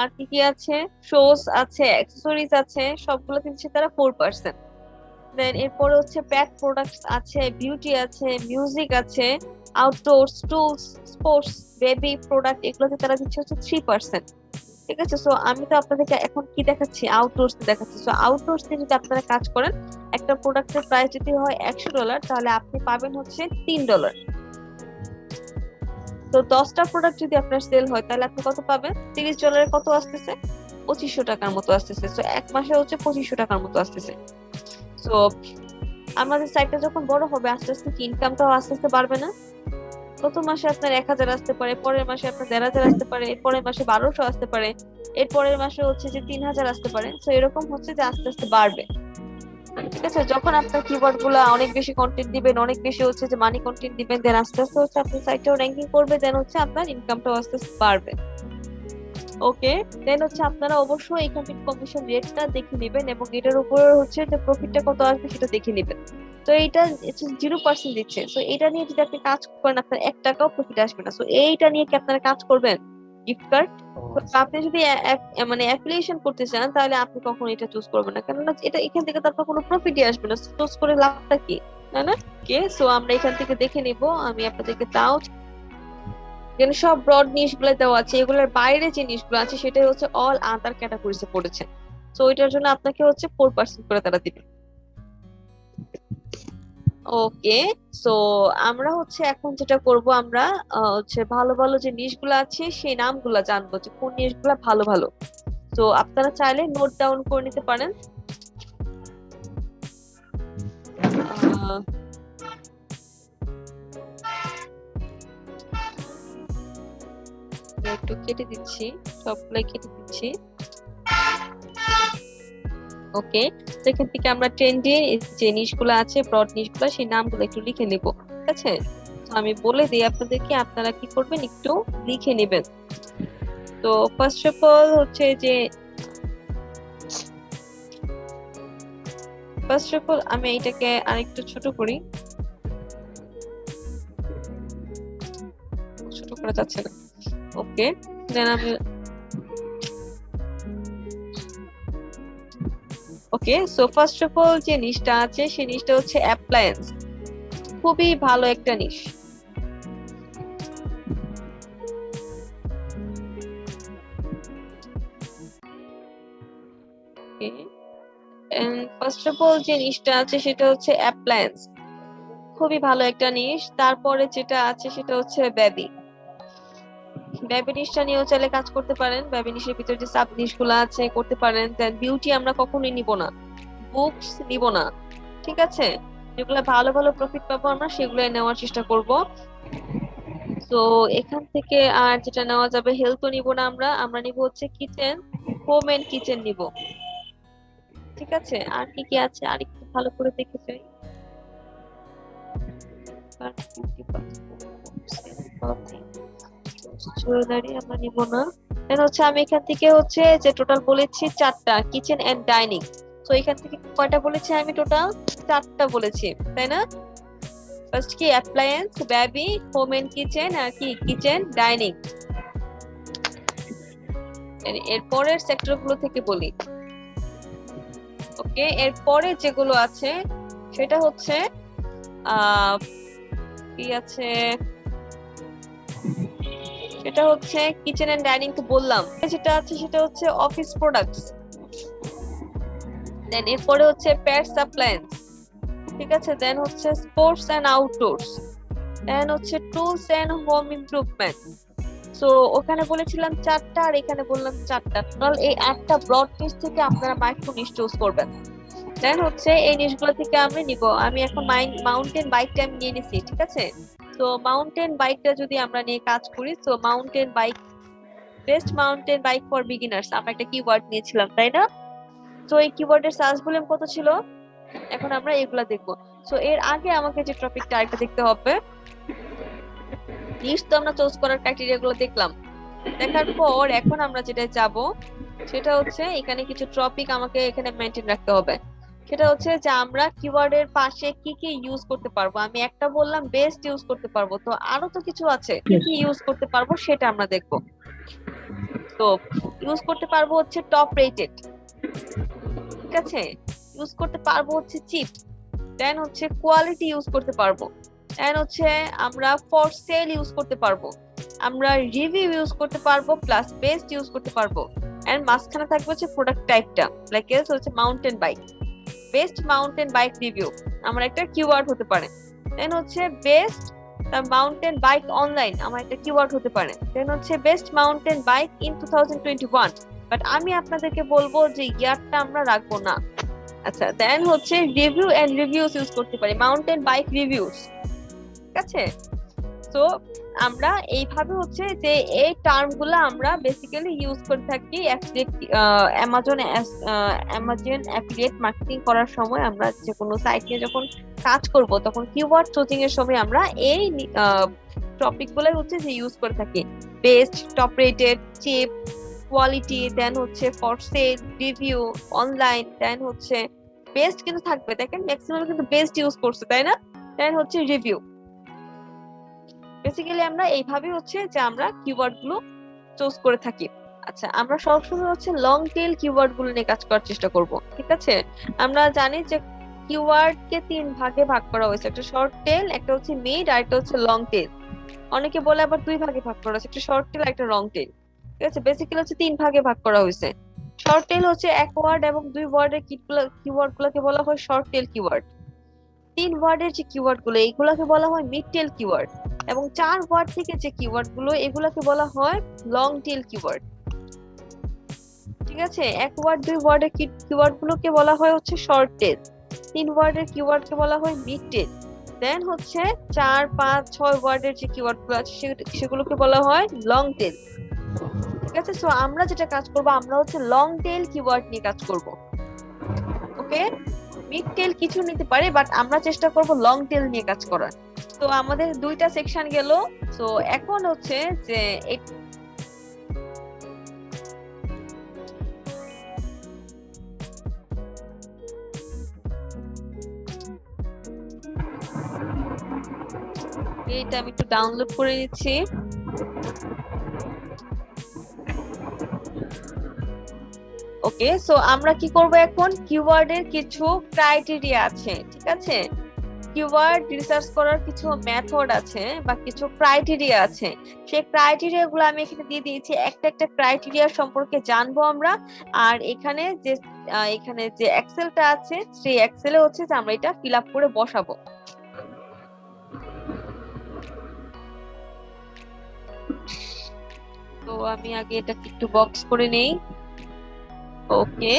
আর কি কি আছে, শোস আছে, অ্যাক্সেসরিজ আছে, সবগুলো দিচ্ছে তারা 4%। দেন এরপরে হচ্ছে প্যাক প্রোডাক্টস আছে, বিউটি আছে, মিউজিক আছে, outdoor tools, sports, baby product এগুলোতে তারা দিচ্ছে হচ্ছে 3%। ঠিক আছে, সো আমি তো আপনাদেরকে এখন কি দেখাচ্ছি, আউটডোর্স দেখাচ্ছি। সো আউটডোর্স দিয়ে যদি আপনারা কাজ করেন একটা প্রোডাক্টের প্রাইস যদি হয় $100 তাহলে আপনি পাবেন হচ্ছে $3। তো 10টা প্রোডাক্ট যদি আপনার সেল হয় তাহলে আপনি কত পাবেন, $30 কত আসতেছে, 2500 টাকার মতো আসতেছে। তো এক মাসে হচ্ছে 2500 টাকার মতো আসতেছে। তো আমাদের সাইটটা যখন বড় হবে আস্তে আস্তে ইনকামটাও আস্তে আস্তে বাড়বে না? প্রথম মাসে আপনার 1000 আসতে পারে, পরের মাসে আপনার 1500 আসতে পারে, এরপরের মাসে 1200 আসতে পারে, এরপরের মাসে হচ্ছে যে 3000 আসতে পারে। তো এরকম হচ্ছে যে আস্তে আস্তে বাড়বে। ঠিক আছে, যখন আপনার কিওয়ার্ড গুলা অনেক বেশি কন্টেন্ট দিবেন, অনেক বেশি হচ্ছে যে মানি কন্টেন্ট দিবেন, দেন আস্তে আস্তে হচ্ছে আপনার সাইটটাও র্যাঙ্কিং করবে, দেন হচ্ছে আপনার ইনকামটাও আস্তে আস্তে বাড়বে। ওকে, দেন হচ্ছে আপনারা অবশ্যই এখান থেকে কমিশন রেটটা দেখে নেবেন এবং এটার উপর হচ্ছে যে প্রফিটটা কত আসবে সেটা দেখে নেবেন। তো এইটা 0% দিচ্ছে, তো এটা নিয়ে যদি আপনি কাজ করেন আপনার 1 টাকাও প্রফিট আসবে না। তো এইটা নিয়ে কি আপনারা কাজ করবেন, গিফট কার্ড? আপনি যদি মানে অ্যাফিলিয়েশন করতে চান তাহলে আপনি কখনো এটা চুজ করবেন না, কেননা এটা এখান থেকে তো আপনার কোনো প্রফিটই আসবে না, চুজ করে লাভটা কি? তাই না? ওকে, সো আমরা এখান থেকে দেখে নিব। আমি আপনাদেরকে তাও এখানে সব ব্রড নিশগুলো দেওয়া আছে, এগুলোর বাইরে যে নিশগুলো আছে সেটাই হচ্ছে অল আদার ক্যাটাগরিজে পড়েছে। সো এটার জন্য আপনাকে হচ্ছে 4% করে তারা দিবে। ওকে, সো আমরা হচ্ছে এখন যেটা করব, আমরা হচ্ছে ভালো ভালো যে নিশগুলো আছে সেই নামগুলো জানবো, যে কোন নিশগুলো ভালো ভালো। তো আপনারা চাইলে নোট ডাউন করে নিতে পারেন। আহ, একটু কেটে দিচ্ছি, সবগুলাই কেটে দিচ্ছি। ওকে, সেখান থেকে আমরা ট্রেন্ডি যে নিশগুলো আছে, ব্রড নিশগুলো, সেই নামগুলো একটু লিখে নিব। ঠিক আছে, তো আমি বলে দিই আপনাদেরকে, আপনারা কি করবেন একটু লিখে নেবেন। তো ফার্স্ট অফ অল হচ্ছে যে আমি এটাকে আরেকটু ছোট করি, ছোট করা যাচ্ছে না। ওকে, দেন আমি ওকে, সো ফার্স্ট অফ অল যে নিশটা আছে সেই নিশটা হচ্ছে অ্যাপ্লায়েন্স, খুবই ভালো একটা নিশ। ফার্স্ট অফ অল যে নিশটা আছে সেটা হচ্ছে অ্যাপ্লায়েন্স, খুবই ভালো একটা নিশ। তারপরে যেটা আছে সেটা হচ্ছে বেবি। বেবি নিশটা নিয়েও চাইলে কাজ করতে পারেন, বেবি নিশের ভিতরে যে সাব নিশ গুলো আছে করতে পারেন। দেন বিউটি আমরা কখনোই নিব না, বুকস নিব না। ঠিক আছে, যেগুলো ভালো ভালো প্রফিট পাবো আমরা সেগুলোই নেওয়ার চেষ্টা করব। তো এখান থেকে আর যেটা নেওয়া যাবে, হেলথও নিব না আমরা, আমরা নিব হচ্ছে কিচেন, হোম এন্ড কিচেন নিব। ঠিক আছে, আর কি কি আছে আর একটু ভালো করে দেখে যাই। জুয়েলারি আমরা নিব না। দেন হচ্ছে আমি এখান থেকে হচ্ছে যে টোটাল বলেছি 4টা, কিচেন এন্ড ডাইনিং। তো এখান থেকে কয়টা বলেছি আমি? টোটাল 4টা বলেছি, তাই না? ফার্স্ট কি appliance, baby, home and kitchen, আর কি কিচেন ডাইনিং। এর পরের সেক্টর গুলো থেকে বলি। ওকে, এর পরে যেগুলো আছে সেটা হচ্ছে কি আছে, সেটা হচ্ছে কিচেন এন্ড ডাইনিং তো বললাম। যেটা আছে সেটা হচ্ছে অফিস প্রোডাক্টস। দেন এরপরে হচ্ছে পেটস অ্যাপ্লায়েন্স। ঠিক আছে, দেন হচ্ছে স্পোর্টস এন্ড আউটডোরস, দেন হচ্ছে tools and home improvement. So ওখানে বলেছিলাম 4টা আর এখানে বললাম 4টা, তাহলে এই 8টা ব্রড নিশ থেকে আপনারা মাইক্রো নিশ চুজ করবেন। দেন হচ্ছে এই নিশগুলো থেকে আমি নিব, আমি এখন মাউন্টেন বাইকটা আমি নিয়ে নিছি। ঠিক আছে, তো মাউন্টেন বাইকটা যদি আমরা নিয়ে কাজ করি, তো mountain bike, best mountain bike for beginners, আমরা একটা কিওয়ার্ড নিয়েছিলাম, তাই না? তো এই কিওয়ার্ডের সার্চ ভলিউম কত ছিল? এখন আমরা এগুলা দেখবো। সো এর আগে আমাকে যে টপিকটা আরেকটা দেখতে হবে, লিস্ট তো আমরা চুজ করার ক্রাইটেরিয়া গুলো দেখলাম, দেখার পর এখন আমরা যেটা যাব সেটা হচ্ছে এখানে কিছু টপিক আমাকে এখানে মেনটেন রাখতে হবে। সেটা হচ্ছে যে আমরা কিওয়ার্ডের পাশে কি কি ইউজ করতে পারবো। আমি একটা বললাম বেস্ট ইউজ করতে পারবো, তো আরো তো কিছু আছে, কি কি ইউজ করতে পারবো সেটা আমরা দেখবো। তো ইউজ করতে পারবো হচ্ছে টপ রেটেড, ঠিক আছে, ইউজ করতে পারবো হচ্ছে চিপ, দেন হচ্ছে কোয়ালিটি ইউজ করতে পারবো, দেন হচ্ছে আমরা ফর সেল ইউজ করতে পারবো, আমরা রিভিউ ইউজ করতে পারবো, প্লাস বেস্ট ইউজ করতে পারবো। এন্ড মাঝখানে থাকবে হচ্ছে প্রোডাক্ট টাইপটা, লাইক এস হচ্ছে mountain bike, best mountain bike review আমার একটা কিওয়ার্ড হতে পারে। দেন হচ্ছে বেস্ট মাউন্টেন বাইক অনলাইন আমার একটা কিওয়ার্ড হতে পারে। দেন হচ্ছে best mountain bike in 2021, but আমি আপনাদেরকে বলবো যে ইয়ারটা আমরা রাখবো না। আচ্ছা, দেন হচ্ছে রিভিউ এন্ড রিভিউস ইউজ করতে পারি, মাউন্টেন বাইক রিভিউস। ঠিক আছে, তো আমরা এইভাবে হচ্ছে যে এই টার্ম গুলা আমরা বেসিক্যালি ইউজ করে থাকি অ্যামাজন অ্যাফিলিয়েট মার্কেটিং করার সময়। আমরা যে কোনো সাইট নিয়ে যখন কাজ করব তখন কিওয়ার্ড চুজিং এর সময় আমরা এই টপিক গুলো হচ্ছে যে ইউজ করে থাকি, best, top rated, cheap, quality, then হচ্ছে for sale, review, online, then হচ্ছে বেস্ট কিন্তু থাকবে, দেখেন ম্যাক্সিমাম কিন্তু বেস্ট ইউজ করছে, তাই না? দেন হচ্ছে রিভিউ। বেসিক্যালি আমরা এইভাবে হচ্ছে যে আমরা কিওয়ার্ড গুলো চুজ করে থাকি। আচ্ছা, আমরা সবসময় হচ্ছে লং টেল কিওয়ার্ড গুলো নিয়ে কাজ করার চেষ্টা করব। ঠিক আছে, আমরা জানি যে কিওয়ার্ড কে তিন ভাগে ভাগ করা হয়েছে, একটা শর্ট টেল, একটা হচ্ছে মিড, আর একটা হচ্ছে লং টেল। অনেকে বলে আবার দুই ভাগে ভাগ করা হয়েছে, একটা শর্ট টেল, একটা লং টেল। ঠিক আছে, বেসিক্যালি হচ্ছে তিন ভাগে ভাগ করা হয়েছে। শর্ট টেল হচ্ছে এক ওয়ার্ড এবং দুই ওয়ার্ডের কিওয়ার্ড গুলোকে বলা হয় শর্ট টেল কিওয়ার্ড। তিন ওয়ার্ডের যে কিওয়ার্ড গুলো এগুলাকে বলা হয় মিড টেল কিওয়ার্ড, এবং চার ওয়ার্ড থেকে যে কিওয়ার্ড গুলো এগুলাকে বলা হয় লং টেল কিওয়ার্ড। ঠিক আছে, এক ওয়ার্ড দুই ওয়ার্ডের কিওয়ার্ড গুলোকে বলা হয় হচ্ছে শর্ট টেল, তিন ওয়ার্ডের কিওয়ার্ড কে বলা হয় মিড টেল, দেন হচ্ছে চার পাঁচ ছয় ওয়ার্ডের যে কিওয়ার্ড গুলো আছে সেগুলোকে বলা হয় লং টেল। ঠিক আছে, সো আমরা যেটা কাজ করব, আমরা হচ্ছে লং টেল কিওয়ার্ড নিয়ে কাজ করব। ওকে, মিড টেল কিছু নিতে পারে, বাট আমরা চেষ্টা করব লং টেল নিয়ে কাজ করার। তো আমাদের দুইটা সেকশন গেল। সো এখন হচ্ছে যে এইটা আমি একটু ডাউনলোড করে নিচ্ছি। ওকে, সো আমরা কি করব এখন, কিওয়ার্ডের কিছু ক্রাইটেরিয়া আছে। ঠিক আছে, কিওয়ার্ড রিসার্চ করার কিছু মেথড আছে বা কিছু ক্রাইটেরিয়া আছে, সেই ক্রাইটেরিয়া গুলো আমি এখানে দিয়ে দিয়েছি। একটা একটা ক্রাইটেরিয়া সম্পর্কে জানবো আমরা। আর এখানে যে এক্সেলটা আছে সেই এক্সেলে হচ্ছে যে আমরা এটা ফিল আপ করে বসাবো। তো আমি আগে এটা একটু বক্স করে নেই। ওকে,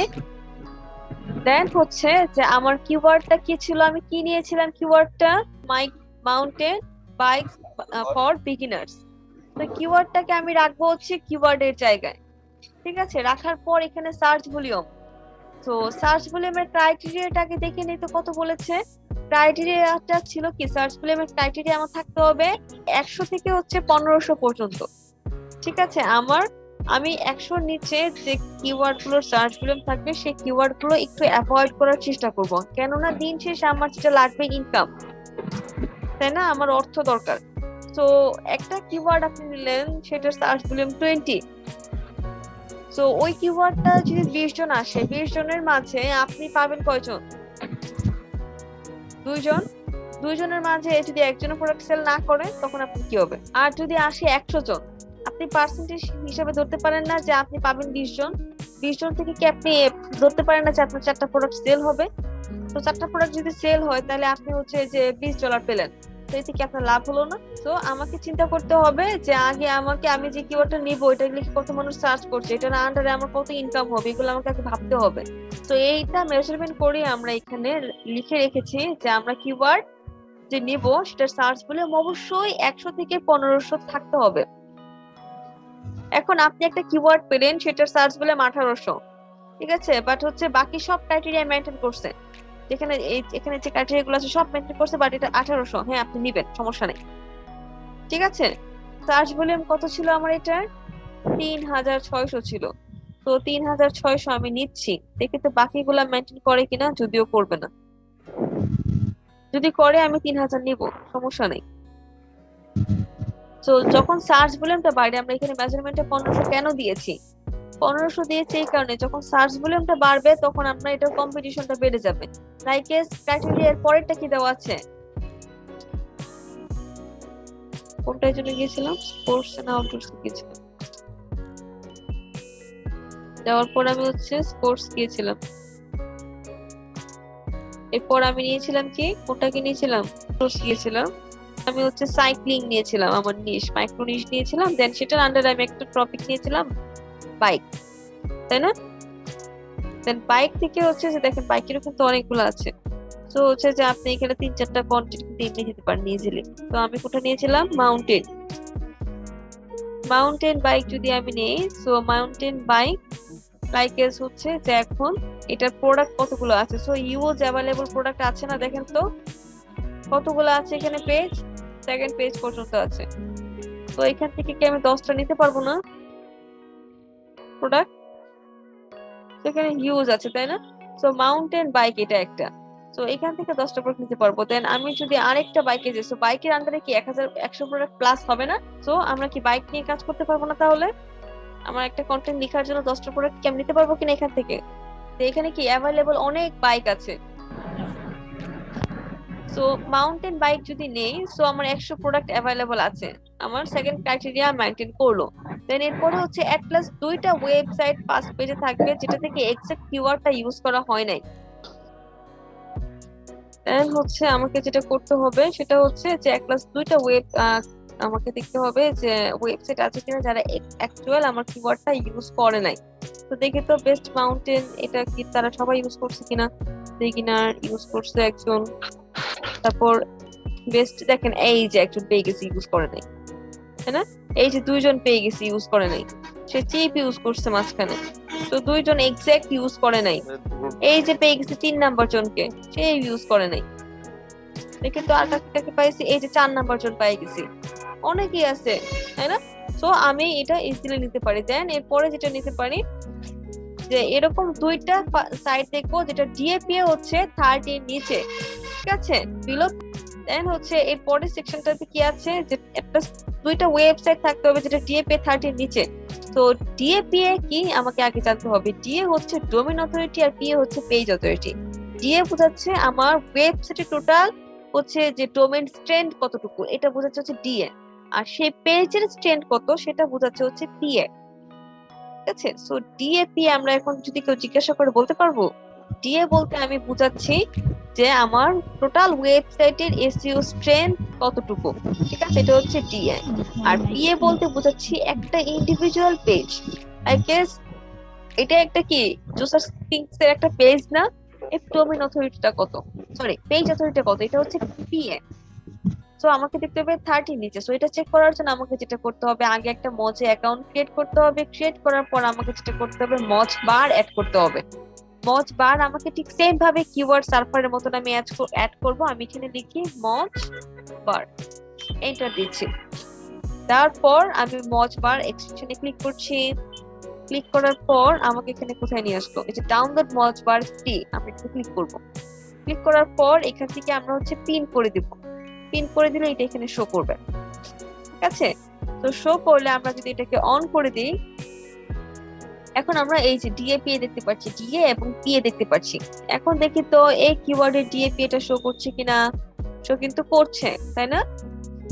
দেন হচ্ছে যে আমার কিওয়ার্ডটা কি ছিল, আমি কি নিয়েছিলাম কিওয়ার্ডটা, মাউন্টেন বাইক ফর বিগিনার্স। তো কিওয়ার্ডটাকে আমি রাখবো হচ্ছে কিওয়ার্ডের জায়গায়। ঠিক আছে, রাখার পর এখানে সার্চ ভলিউম। তো সার্চ ভলিউমের ক্রাইটেরিয়াটাকে দেখে নিই তো কত বলেছে। ক্রাইটেরিয়াটা ছিল কি, সার্চ ভলিউমের ক্রাইটেরিয়া আমার থাকতে হবে 100 থেকে হচ্ছে 1500 পর্যন্ত। ঠিক আছে, আমি 100 নিচে যে কিওয়ার্ড গুলোর সার্চ ভলিউম থাকবে সেই কিওয়ার্ড গুলো একটু অ্যাভয়েড করার চেষ্টা করব, কেননা দিন শেষে আমার যেটা লাগবে ইনকাম, তাই না, আমার অর্থ দরকার। তো একটা কিওয়ার্ড আপনি নিলেন, সেটার সার্চ ভলিউম 20। তো ওই কিওয়ার্ডটা যদি 20 জন আসে, 20 জনের মাঝে আপনি পাবেন কয়জন, দুইজন। দুইজনের মাঝে যদি একজনের প্রোডাক্ট সেল না করে তখন আপনি কি হবে। আর যদি আসে 100 জন, আপনি পার্সেন্টেজ হিসাবে ধরতে পারেন না যে আপনি পাবেন 20 জন। 20 জন থেকে কি আপনি ধরতে পারেন না যে আপনার 4টা প্রোডাক্ট সেল হবে। তো 4টা প্রোডাক্ট যদি সেল হয় তাহলে আপনি হচ্ছে যে $20 পেলেন, তো এতে কি আপনার লাভ হলো না? তো আমাকে চিন্তা করতে হবে যে আগে আমি যে কিওয়ার্ডটা নিব এটা লিখে কত মানুষ সার্চ করছে, এটার আন্ডারে আমার কত ইনকাম হবে, এগুলো আমাকে আগে ভাবতে হবে। তো এইটা মেজারমেন্ট করে আমরা এখানে লিখে রেখেছি যে আমরা কিওয়ার্ড যে নিব সেটার সার্চ ভলিউম অবশ্যই 100 থেকে 1500 থাকতে হবে। এখন আপনি একটা কিওয়ার্ড পেলেন, সেটার সার্চ ভলিউম 1800। ঠিক আছে, বাট হচ্ছে বাকি সব ক্রাইটেরিয়া মেনটেন করছে, এখানে যে ক্রাইটেরিয়া গুলো আছে সব মেনটেন করছে, বাট এটা 1800। হ্যাঁ, আপনি নিবেন, সমস্যা নেই। ঠিক আছে, সার্চ ভলিউম কত ছিল আমার এটার, 3600 ছিল। তো 3600 আমি নিচ্ছি, দেখি তো বাকিগুলা মেনটেন করে কিনা, যদিও করবে না। যদি করে আমি 3000 নিব, সমস্যা নেই। তো যখন সার্চ ভলিউমটা বাড়ে, আমরা এখানে মেজারমেন্টে 1500 কেন দিয়েছি, 1500 দিয়েছি এই কারণে যখন সার্চ ভলিউমটা বাড়বে তখন আমরা এটার কম্পিটিশনটা বেড়ে যাবে। লাইকেস ক্রাইটেরিয়া এর পরেরটা কি দেওয়া আছে, কোনটার জন্য গিয়েছিলাম, স্পোর্টস না আউটডোরস গিয়েছিলাম, দেওয়ার পর আমি হচ্ছে স্পোর্টস গিয়েছিলাম। এরপর আমি নিয়েছিলাম কি, কোনটাকে নিয়েছিলাম, স্পোর্টস গিয়েছিলাম। আমি হচ্ছে সাইক্লিং নিয়েছিলাম, আমার নিশ মাইক্রো নিশ নিয়েছিলাম, দেন সেটার আন্ডারে আমি একটা টপিক নিয়েছিলাম বাইক, তাই না। দেন বাইক থেকে হচ্ছে যে দেখেন বাইকেরও কিন্তু অনেকগুলো আছে। তো হচ্ছে যে আপনি এখানে 3-4টা কন্টেন্ট কিন্তু এমনি দিতে পারেন ইজিলি। তো আমি কোনটা নিয়েছিলাম, মাউন্টেন বাইক যদি আমি নেই, সো মাউন্টেন বাইক লাইকেস হচ্ছে যে এখন এটার প্রোডাক্ট কতগুলো আছে, সো ইউজ অ্যাভেলেবল প্রোডাক্ট আছে না, দেখেন তো কতগুলো আছে এখানে, পেজ সেকেন্ড পেজ পর্যন্ত আছে। তো এখান থেকে কি আমি 10টা নিতে পারবো না প্রোডাক্ট, সেখানে হিউজ আছে, তাই না। সো মাউন্টেন বাইক এটা একটা, তো এখান থেকে 10টা প্রোডাক্ট নিতে পারবো। দেন আমি যদি আরেকটা বাইকে যাই, সো বাইকের আন্ডারে কি 1100 প্রোডাক্ট প্লাস হবে না, সো আমরা কি বাইক নিয়ে কাজ করতে পারবো না তাহলে, আমার একটা কন্টেন্ট লেখার জন্য 10টা প্রোডাক্ট কি আমি নিতে পারবো কিনা এখান থেকে। তো এখানে কি অ্যাভেলেবল অনেক বাইক আছে, সো মাউন্টেন বাইক যদি নেই, সো আমার 100 প্রোডাক্ট অ্যাভেলেবল আছে, আমার সেকেন্ড ক্রাইটেরিয়া মেইনটেইন করলো। দেন এরপরে হচ্ছে এট লাস্ট 2টা ওয়েবসাইট ফার্স্ট পেজে থাকবে যেটা থেকে এক্সাক্ট কিওয়ার্ডটা ইউজ করা হয় নাই। দেন হচ্ছে আমাকে যেটা করতে হবে সেটা হচ্ছে যে এক প্লাস 2টা আমাকে দেখতে হবে যে ওয়েবসাইট আছে কিনা যারা অ্যাকচুয়াল আমার কিওয়ার্ডটা ইউজ করে নাই। তো দেখি তো বেস্ট মাউন্টেন এটা কি তারা সবাই ইউজ করছে কিনা। বিগিনার ইউজ করছে একজন, তারপর বেস্ট দেখেন এই যে একজন পেয়ে গেছে ইউজ করে নাই, তাই না? এই যে 2জন পেয়ে গেছে ইউজ করে নাই, সে চিপ ইউজ করছে মাঝখানে, তো 2জন এক্সাক্ট ইউজ করে নাই। এই যে পেয়ে গেছে 3 নাম্বার জনকে, সে ইউজ করে নাই। দেখে তো আর কাকে পাইছি, এই যে 4 নাম্বার জন পাই গেছি, অনেকেই আছে, তাই না? সো আমি এটা ইজিলি নিতে পারি। দেন এরপরে যেটা নিতে পারি যে এরকম 2টা সাইট দেখবো যেটা ডিএপিএ হচ্ছে 30 এর নিচে, ঠিক আছে, বিলো। দেন হচ্ছে এর পরের সেকশনটাতে কি আছে যে একটা 2টা ওয়েবসাইট থাকতে হবে যেটা ডিএপিএ 30 এর নিচে। তো ডিএপিএ কি আমাকে আগে জানতে হবে। ডিএ হচ্ছে ডোমেইন অথরিটি আর পিএ হচ্ছে পেজ অথরিটি। ডিএ বোঝাচ্ছে আমার ওয়েবসাইটে টোটাল হচ্ছে যে ডোমেইন স্ট্রেন্থ কতটুকু, এটা বোঝাচ্ছে হচ্ছে ডিএ। আর সেই পেজের স্ট্রেন্থ কত সেটা বোঝাচ্ছে হচ্ছে পিএ, ঠিক আছে। সো ডিএপি আমরা এখন যদি কেউ জিজ্ঞাসা করে বলতে পারবো। ডিএ বলতে আমি বুঝাচ্ছি যে আমার টোটাল ওয়েবসাইটের এসইও স্ট্রেংথ কতটুকু, ঠিক আছে, এটা হচ্ছে ডিএ। আর পিএ বলতে বুঝাচ্ছি একটা ইন্ডিভিজুয়াল পেজ। আই গেস এটা একটা কি জোসার থিংস এর একটা পেজ না, এই ডোমেইন অথরিটিটা কত, সরি পেজ অথরিটি কত, এটা হচ্ছে পিএ। সো আমাকে দেখতে হবে 30 নিচে। সো এটা চেক করার জন্য আমাকে যেটা করতে হবে আগে একটা মজে অ্যাকাউন্ট ক্রিয়েট করতে হবে। ক্রিয়েট করার পর আমাকে যেটা করতে হবে মজ বার অ্যাড করতে হবে। মজ বার আমাকে ঠিক সেম ভাবে কিওয়ার্ড সার্ভারের মতন আমি অ্যাড করব। আমি এখানে লিখি মজ বার, এন্টার দিচ্ছি। তারপর আমি মজ বার এক্সটেনশনে ক্লিক করছি। ক্লিক করার পর আমাকে এখানে কোথায় নিয়ে আসলো, এই যে ডাউনলোড মজ বার ফ্রি, আমি এটাতে ক্লিক করব। ক্লিক করার পর এখান থেকে আমরা হচ্ছে পিন করে দিব। পিন করে দিলে এটা এখানে শো করবে, ঠিক আছে। তো শো করলে আমরা যদি এটাকে অন করে দিই, এখন আমরা এই যে ডিএপিএ দেখতে পাচ্ছি, ডিএ এবং পিএ দেখতে পাচ্ছি। এখন দেখি তো এই কিওয়ার্ডের ডিএপিএ টা শো করছে কিনা। শো কিন্তু করছে, তাই না?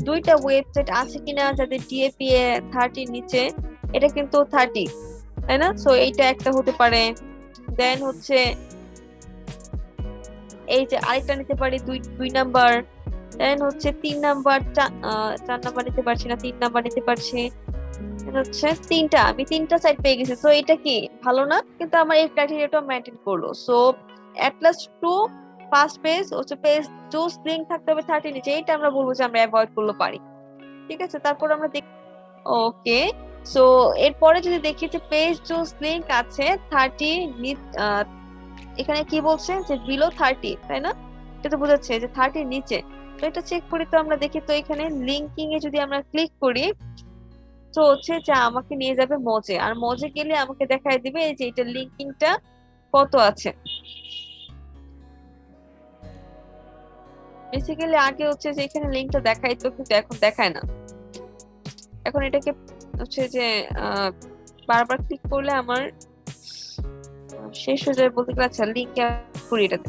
2টা ওয়েবসাইট আছে কিনা যাদের ডিএপিএ 30 নিচে, এটা কিন্তু 30, তাই না? সো এইটা একটা হতে পারে। দেন হচ্ছে এই যে আরেকটা নিতে পারি 2 নাম্বার। দেন হচ্ছে 3 নাম্বার, 4 নাম্বার নিতে পারছি না, 3 নাম্বার নিতে পারছি। হচ্ছে 3টা, আমি 3টা সাইট পেয়ে গেছি। সো এটা কি ভালো না? কিন্তু আমার এই ক্রাইটেরিয়াটা মেইনটেইন করলো। So at last 2 first page হচ্ছে পেজ জোস লিংক থাকতে হবে 30 নিচে, এটা আমরা বলবো যে আমরা অ্যাভয়েড করলে পারি, ঠিক আছে। তারপর আমরা ওকে। সো এরপরে যদি দেখি যে পেজ জোস লিংক আছে 30 এখানে কি বলছে যে বিলো 30, তাই না? এটা তো বোঝাচ্ছে যে 30 নিচে। তো এটা চেক করি, তো আমরা দেখি তো এখানে লিংকিং এ যদি আমরা ক্লিক করি তো হচ্ছে যে আমাকে নিয়ে যাবে মজে। আর মজে গেলে আমাকে দেখায় দিবে এই যে এটা লিংকিংটা কত আছে। বেসিক্যালি আগে হচ্ছে যে এখানে লিংকটা দেখাইতো কিন্তু এখন দেখায় না। এখন এটাকে হচ্ছে যে বারবার ক্লিক করলে আমার শেষ হয়ে যাবে বলতে গেলে। আচ্ছা লিংক করি এটাতে।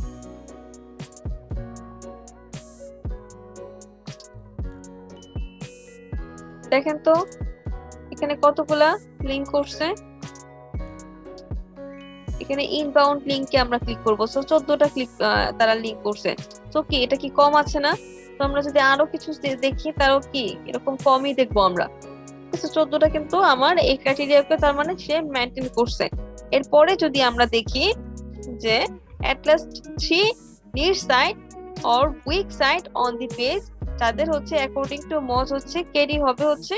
দেখেন তো এখানে কতগুলা লিংক করছে। এখানে ইনবাউন্ড লিংকে আমরা ক্লিক করব। সো 14টা তারা লিংক করছে। তো কি এটা কি কম আছে না? তো আমরা যদি আরো কিছু দেখি তারও কি এরকম কমই দেখবো আমরা। 14টা কিন্তু আমার এই ক্রাইটেরিয়াকে তার মানে সে মেইনটেইন করছে। এরপরে যদি আমরা দেখি যে at last 3 niche site or weak site on the page, তাদের হচ্ছে অ্যাকর্ডিং টু মজ হচ্ছে কেডি হবে হচ্ছে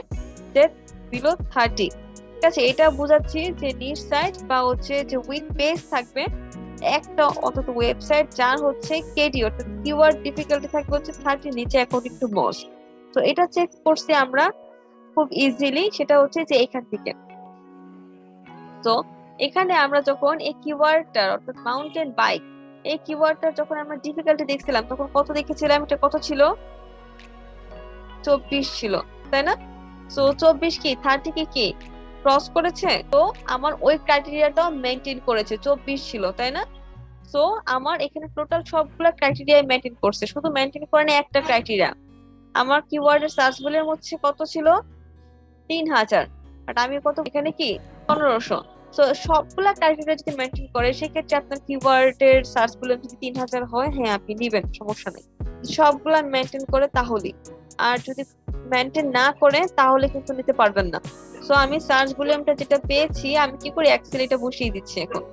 যে বিলো 30, ঠিক আছে। এটা বোঝাচ্ছি যে নিশ সাইট বা হচ্ছে যে উইক পেজ থাকবে একটা অন্তত ওয়েবসাইট যার হচ্ছে কেডি অর্থাৎ কিওয়ার্ড ডিফিকাল্টি থাকবে হচ্ছে 30 নিচে অ্যাকর্ডিং টু মজ। তো এটা চেক করছি আমরা খুব ইজিলি, সেটা হচ্ছে যে এখান থেকে। তো এখানে আমরা যখন এই কিওয়ার্ডটার অর্থাৎ মাউন্টেন বাইক এই কিওয়ার্ডটার যখন আমরা ডিফিকাল্টি দেখছিলাম তখন কত দেখেছিলাম, এটা কত ছিল? 24 ছিল, তাই না? সো 24 কি 30 কি ক্রস করেছে। তো আমার ওই ক্রাইটেরিয়াটাও মেইনটেইন করেছে, 24 ছিল, তাই না? সো আমার এখানে টোটাল সবগুলা ক্রাইটেরিয়া মেনটেন করছে, শুধু মেনটেন করে না একটা ক্রাইটেরিয়া। আমার কিওয়ার্ডের সার্চ ভলিউম হচ্ছে কত ছিল, 3000, বাট আমি কত এখানে কি 1500। তো সবগুলা ক্রাইটেরিয়া যদি মেনটেন করে সেক্ষেত্রে আপনার কিওয়ার্ডের সার্চ ভলিউম যদি 3000 হয়, হ্যাঁ আপনি নিবেন, সমস্যা নেই। সবগুলা মেনটেন করে তাহলেই। আর যদি মেনটেন না করে তাহলে কিন্তু নিতে পারবেন না। সো আমি সার্চ ভলিউমটা যেটা পেয়েছি আমি কি করি, এক্সেল এটা বসিয়ে দিচ্ছি এখন।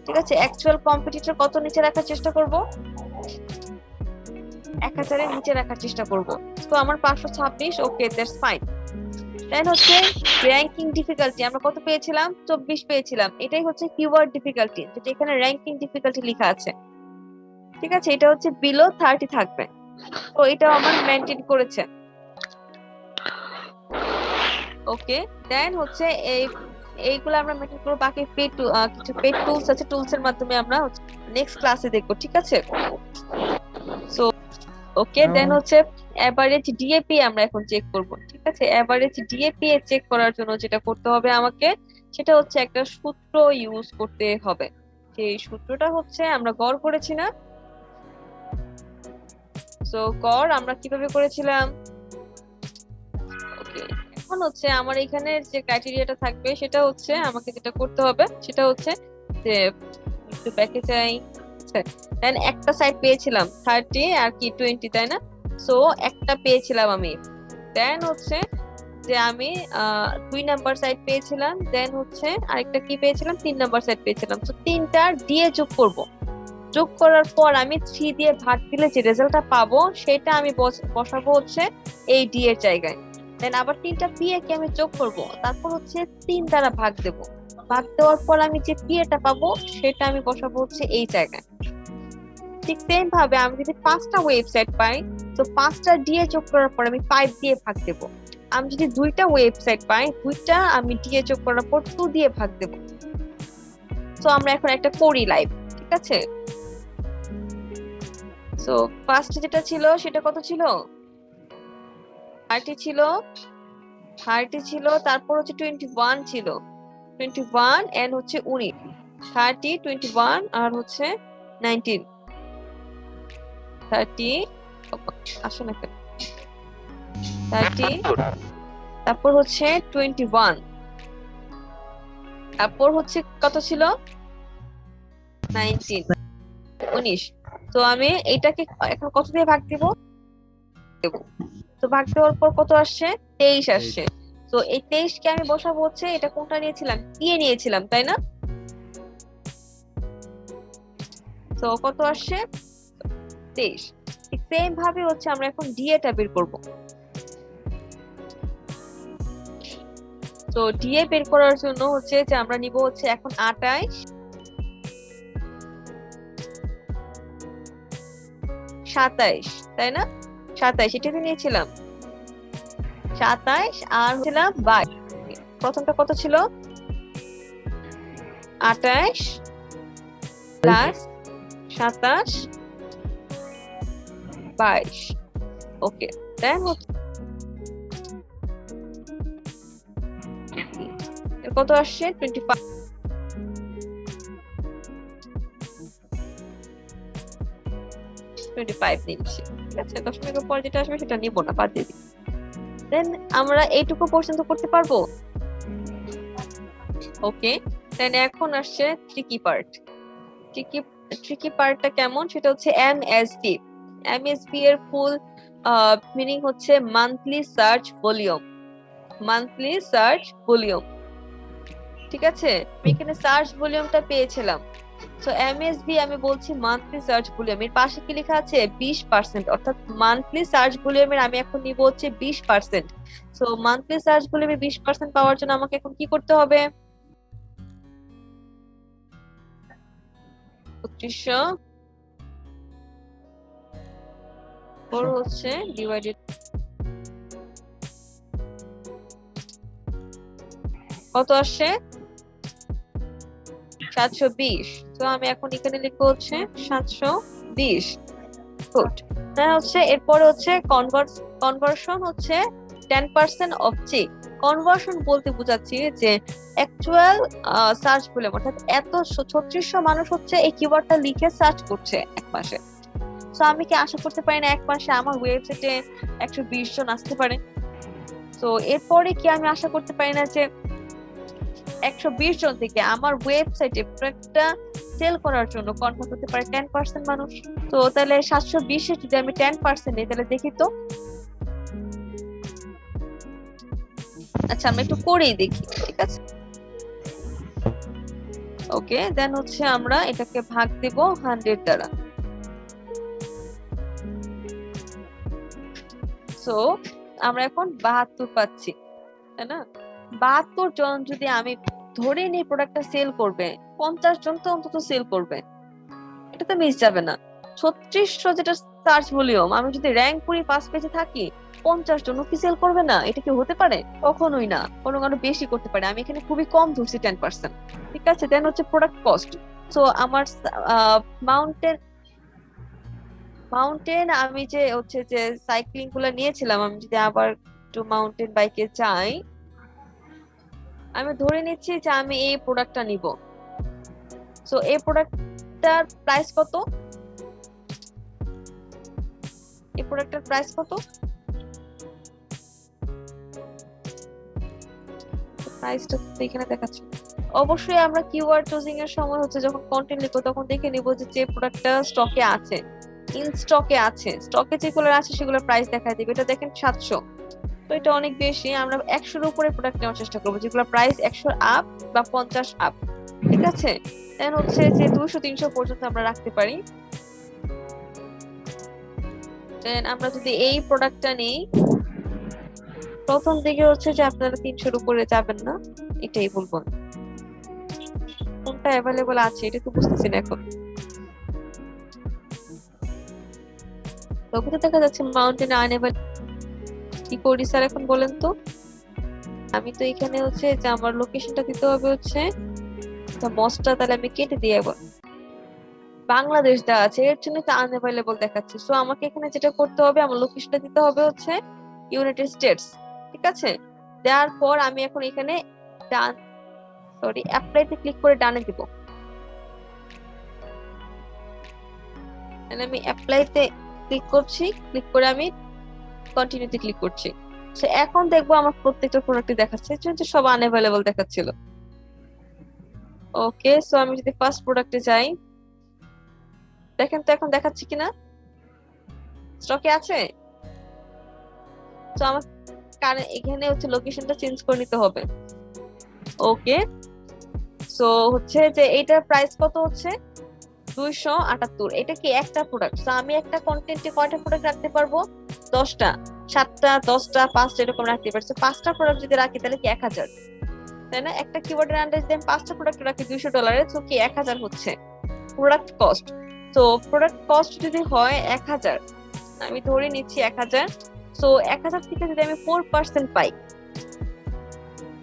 ঠিক আছে, অ্যাকচুয়াল কম্পিটিটর কত নিচে রাখার চেষ্টা করব, 1000 এর নিচে রাখার চেষ্টা করব। তো আমার 526, ওকে দ্যাটস ফাইন। দেন হচ্ছে র‍্যাঙ্কিং ডিফিকাল্টি, আমরা কত পেয়েছিলাম, 24 পেয়েছিলাম। এটাই হচ্ছে কিওয়ার্ড ডিফিকাল্টি, যেটা এখানে র‍্যাঙ্কিং ডিফিকাল্টি লেখা আছে। ঠিক আছে, এটা হচ্ছে বিলো 30 থাকবে। তো এটাও আমার মেনটেন করেছে। ওকে, দেন হচ্ছে এইগুলো আমরা মেনটেন করব। বাকি পেড কিছু পেড টুলস আছে, টুলস এর মাধ্যমে আমরা নেক্সট ক্লাসে দেখব। ঠিক আছে, সো ওকে, দেন হচ্ছে এভারেজ ডিএপি আমরা এখন চেক করব। ঠিক আছে, এভারেজ ডিএপি চেক করার জন্য যেটা করতে হবে আমাকে, সেটা হচ্ছে একটা সূত্র ইউজ করতে হবে। সেই সূত্রটা হচ্ছে, আমরা গড় করেছি না, সো গড় আমরা কিভাবে করেছিলাম। ওকে, এখন হচ্ছে আমার এখানে যে ক্রাইটেরিয়াটা থাকবে সেটা হচ্ছে আমাকে যেটা করতে হবে সেটা হচ্ছে যে একটু ব্যাকে যাই। দেন একটা সাইড পেয়েছিলাম 30 আর কি 20, তাই না? সো একটা পেয়েছিলাম আমি। দেন হচ্ছে যে আমি 2 নাম্বার সাইড পেয়েছিলাম। দেন হচ্ছে আরেকটা কি পেয়েছিলাম, 3 নাম্বার সাইড পেয়েছিলাম। তো তিনটা দিয়ে যোগ করব। যোগ করার পর আমি 3 দিয়ে ভাগ দিলে যে রেজাল্টটা পাবো সেটা আমি বসাবো হচ্ছে এই ডি এর জায়গায়। দেন আবার 3টা পি এ কে আমি যোগ করব, তারপর হচ্ছে 3 দ্বারা ভাগ দেব। ভাগ দেওয়ার পর আমি যে পি এটা পাবো সেটা আমি বসাবো হচ্ছে এই জায়গায়। ঠিক সেম ভাবে আমি যদি 5টা ওয়েবসাইট পাই, তো 5টা দিয়ে যোগ করার পর আমি 5 দিয়ে ভাগ দেব। আমি যদি 2টা ওয়েবসাইট পাই, 2টা আমি দিয়ে যোগ করার পর 2 দিয়ে ভাগ দেব। তো আমরা এখন একটা করি লাইভ। ঠিক আছে, সো ফার্স্ট যেটা ছিল সেটা কত ছিল, 30 ছিল, 30 ছিল, তারপর হচ্ছে 21 ছিল, 21 এন্ড হচ্ছে 19, 30 21 আর হচ্ছে 19, 30 আসো না কেন, 30, তারপর হচ্ছে 21, তারপর হচ্ছে কত ছিল 19, 19। তো আমি এটাকে এখন কত দিয়ে ভাগ দিব, তো ভাগ দেওয়ার পর কত আসছে, 23 আসছে। তো এই 23 কে আমি বসাবো হচ্ছে, এটা কোনটা নিয়েছিলাম, দিয়ে নিয়েছিলাম, তাই না? তো কত আসছে 23। ঠিক সেম ভাবে হচ্ছে আমরা এখন ডিএ টা বের করব। তো ডিএ বের করার জন্য হচ্ছে যে আমরা নিব হচ্ছে এখন 28, 27, তাই না? 27 এটাতে নিয়েছিলাম, 27 আর হচ্ছিলাম 22। প্রথমটা কত ছিল, 28 প্লাস 27 22। ওকে, দেন কত আসছে 25, 25 নিচ্ছি। ঠিক আছে, দশমিকের পর যেটা আসবে সেটা নিব না, বাদ দিয়ে দিই। দেন আমরা এইটুকু পর্যন্ত করতে পারবো। ওকে, দেন এখন আসছে ট্রিকি পার্ট। ট্রিকি পার্টটা কেমন, সেটা হচ্ছে এমএসভি। এমএসভি এর ফুল মিনিং হচ্ছে monthly search volume. Monthly search volume, ঠিক আছে? আমি এখানে সার্চ ভলিউমটা পেয়েছিলাম। সো এমএসভি আমি বলছি মান্থলি সার্চ ভলিউম, এর পাশে কি লেখা আছে 20%, অর্থাৎ মান্থলি সার্চ ভলিউমের আমি এখন নিব হচ্ছে 20%। সো মান্থলি সার্চ ভলিউমের 20% পাওয়ার জন্য আমাকে এখন কি করতে হবে, 3600 হচ্ছে ডিভাইডেড কত আসছে 720। তো আমি এখন এখানে লিখবো হচ্ছে 720 ফুট। তাহলে হচ্ছে এরপরে হচ্ছে কনভার্সন হচ্ছে 10% অফ চেক। কনভার্সন বলতে বোঝাচ্ছি যে অ্যাকচুয়াল সার্চ ভলিউম, অর্থাৎ এত 3600 মানুষ হচ্ছে এই কিওয়ার্ডটা লিখে সার্চ করছে এক মাসে। তো আমি কি আশা করতে পারি না এক মাসে আমার ওয়েবসাইটে 120 জন আসতে পারে? তো এরপরে কি আমি আশা করতে পারি না যে 120 জন থেকে আমার ওয়েবসাইটে প্রোডাক্টটা সেল করার জন্য কনভার্ট হতে পারে 10% মানুষ? তো তাহলে 720 এ যদি আমি 10% নিই তাহলে দেখি তো। আচ্ছা আমরা একটু করেই দেখি, ঠিক আছে? ওকে, দেন হচ্ছে আমরা এটাকে ভাগ দেব 100 দ্বারা। সো আমরা এখন 72 পাচ্ছি, তাই না? 72 জন যদি আমি ধরে নিই প্রোডাক্টটা সেল করবে, 50 জন তো অন্তত সেল করবে, এটা তো মিস যাবে না। 3600 যেটা সার্চ ভলিউম, আমি যদি র্যাঙ্ক করি 5 পেজে থাকি, 50 জন কি সেল করবে না? এটা কি হতে পারে? কখনোই না, কোনো কারো বেশি করতে পারে। আমি এখানে খুবই কম ধরছি 10%, ঠিক আছে? দেন হচ্ছে প্রোডাক্ট কস্ট। সো আমার মাউন্টেন আমি যে হচ্ছে যে সাইক্লিং গুলো নিয়েছিলাম, আমি যদি আবার একটু মাউন্টেন বাইকে যাই, আমি ধরে নিচ্ছি যে আমি এই প্রোডাক্টটা নিব। সো এই প্রোডাক্টটার প্রাইস কত? এই প্রোডাক্টের প্রাইস কত? প্রাইসটা তো এখানে দেখাচ্ছে। অবশ্যই আমরা কিওয়ার্ড চুজিং এর সময় হচ্ছে যখন কন্টেন্ট লিখবো তখন দেখে নিব যে প্রোডাক্টটা স্টকে আছে, ইন স্টকে আছে, স্টকে যেগুলো আছে সেগুলোর প্রাইস দেখায় দিবে। এটা দেখেন 700, তো এটা অনেক বেশি। আমরা 100 এর উপরে প্রোডাক্ট নেওয়ার চেষ্টা করবো যেগুলো প্রাইস 100 আপ বা 50 আপ, ঠিক আছে? দেন হচ্ছে যে 200-300 পর্যন্ত আমরা রাখতে পারি। দেন আমরা যদি এই প্রোডাক্টটা নেই, প্রথম দিকে হচ্ছে যে আপনারা 300-এর উপরে যাবেন না, এটাই বলবো। কোনটা অ্যাভেলেবল আছে এটা তো বুঝতেছি না এখন। লোকেতে দেখা যাচ্ছে মাউন্টেন আনএভেল। কি করি স্যার এখন বলেন তো? আমি তো এখানে হচ্ছে যে আমার লোকেশনটা দিতে হবে হচ্ছে মসটা, তাহলে আমি কেটে দিয়ে আবার বাংলাদেশ দেওয়া আছে, এর জন্য তো আনএভেলেবল দেখাচ্ছে। সো আমাকে এখানে যেটা করতে হবে, আমার লোকেশনটা দিতে হবে হচ্ছে ইউনাইটেড স্টেটস, ঠিক আছে? দেওয়ার পর আমি এখন এখানে ডান অ্যাপ্লাইতে ক্লিক করে ডানে দিব। আমি অ্যাপ্লাইতে ক্লিক করছি, ক্লিক করে আমি কন্টিনিউতে ক্লিক করছি। সো এখন দেখবো আমার প্রত্যেকটা প্রোডাক্টই দেখাচ্ছে, যে সব আনএভেলেবল দেখাচ্ছিল। ওকে, সো আমি যদি ফার্স্ট প্রোডাক্টে যাই, দেখেন তো এখন দেখাচ্ছে কিনা স্টকে আছে। তো আমার এখানে হচ্ছে লোকেশনটা চেঞ্জ করে নিতে হবে। ওকে, সো হচ্ছে যে এইটার প্রাইস কত হচ্ছে 278। এটা কি একটা প্রোডাক্ট? তো আমি একটা কন্টেন্টে কয়টা প্রোডাক্ট রাখতে পারবো? 10টা, 7টা, 10টা, 5টা এরকম রাখতে পারছি। 5টা প্রোডাক্ট যদি রাখি তাহলে কি 1000, তাই না? একটা কিওয়ার্ডের আন্ডারে যদি আমি 5টা প্রোডাক্ট রাখি $200, তো কি 1000 হচ্ছে প্রোডাক্ট কস্ট। তো প্রোডাক্ট কস্ট যদি হয় 1000, আমি ধরে নিচ্ছি 1000। সো 1000 থেকে যদি আমি 4% পাই,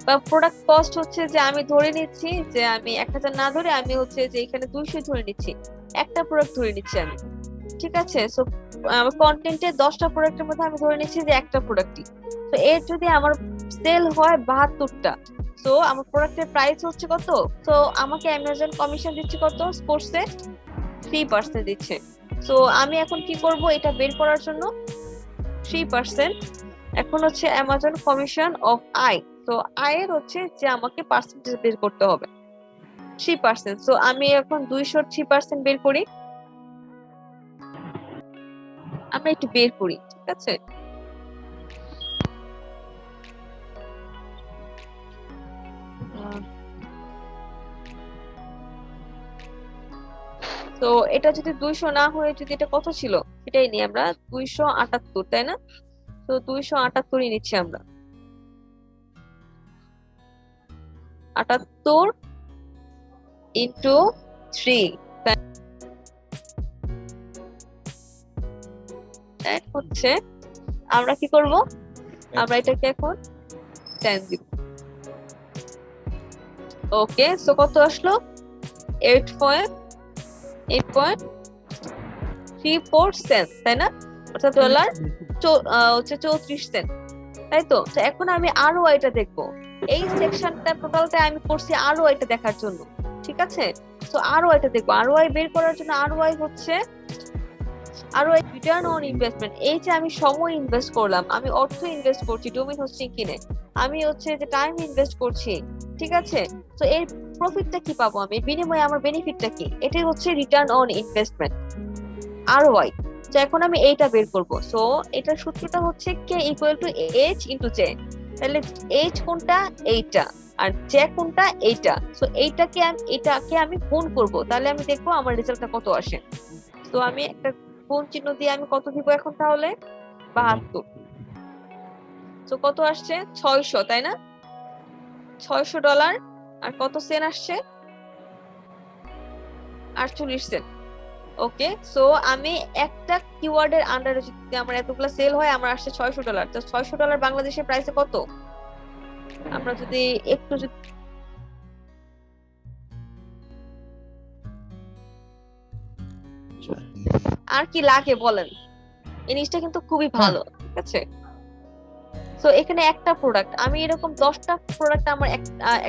বা প্রোডাক্ট কস্ট হচ্ছে যে আমি ধরে নিচ্ছি যে আমি 1000 না ধরে আমি হচ্ছে যে এখানে 200 ধরে নিচ্ছি, একটা প্রোডাক্ট ধরে নিচ্ছি আমি, ঠিক আছে? সো কন্টেন্টে 10টা প্রোডাক্টের মধ্যে আমি ধরে নিচ্ছি যে একটা প্রোডাক্টই। তো এর যদি আমার সেল হয় 72টা, তো আমার প্রোডাক্টের প্রাইস হচ্ছে কত? তো আমাকে অ্যামাজন কমিশন দিচ্ছে কত? স্পোর্টসে 3% দিচ্ছে। তো আমি এখন কি করব এটা বের করার জন্য? 3% এখন হচ্ছে অ্যামাজন কমিশন অফ আই। তো আয়ের হচ্ছে যে আমাকে পার্সেন্টেজ বের করতে হবে 3%। তো আমি এখন 200 3% বের করি, আমরা একটু বের করি, ঠিক আছে? তো এটা যদি 200 না হয়ে যদি এটা কত ছিল সেটাই নিই আমরা, 278, তাই না? তো 278ই নিচ্ছি আমরা। 78 ইন্টু 3, হচ্ছে আমরা কি করব, আমরা এটাকে এখন 10 দিব। ওকে, সো কত আসলো? 8.34 সেন্ট, তাই না? অর্থাৎ ডলার হচ্ছে 34 সেন্ট, তাই তো? তো এখন আমি আরো এটা দেখবো। এই সেকশনটা টোটালটা আমি করছি আরো এটা দেখার জন্য, ঠিক আছে? তো আরো এটা দেখবো, আরো বের করার জন্য আরো হচ্ছে আরো রিটার্ন অন ইনভেস্টমেন্ট। এই যে আমি সময় ইনভেস্ট করলাম, আমি অর্থ ইনভেস্ট করছি ডোমেইন হোস্টিং কিনে, আমি হচ্ছে যে টাইম ইনভেস্ট করছি, ঠিক আছে? তো এর প্রফিটটা কি পাবো আমি, বিনিময়ে আমার বেনিফিটটা কি? এটাই হচ্ছে রিটার্ন অন ইনভেস্টমেন্ট, আরওআই। তো এখন আমি এইটা বের করব। সো এটার সূত্রটা হচ্ছে K equal to H into J. তাহলে এইচ কোনটা? এইটা। আর জে কোনটা? এইটা। সো এটাকে আমি গুণ করব, তাহলে আমি দেখবো আমার রেজাল্টটা কত আসে। তো আমি একটা গুণ চিহ্ন দিয়ে আমি কত দিব এখন তাহলে? 72। তো কত আসছে? 600, তাই না? $600। আর কত সেন্ট আসছে? 48 সেন্ট। ওকে, সো আমি একটা কিওয়ার্ডের আন্ডারে যদি আমার এতগুলো সেল হয়, আমার আসছে $600। তো $600 বাংলাদেশের প্রাইসে কত? আমরা যদি একটু আর কি লাগে বলেন, এই জিনিসটা কিন্তু খুবই ভালো, ঠিক আছে? তো এখানে একটা প্রোডাক্ট, আমি এরকম 10টা প্রোডাক্ট আমার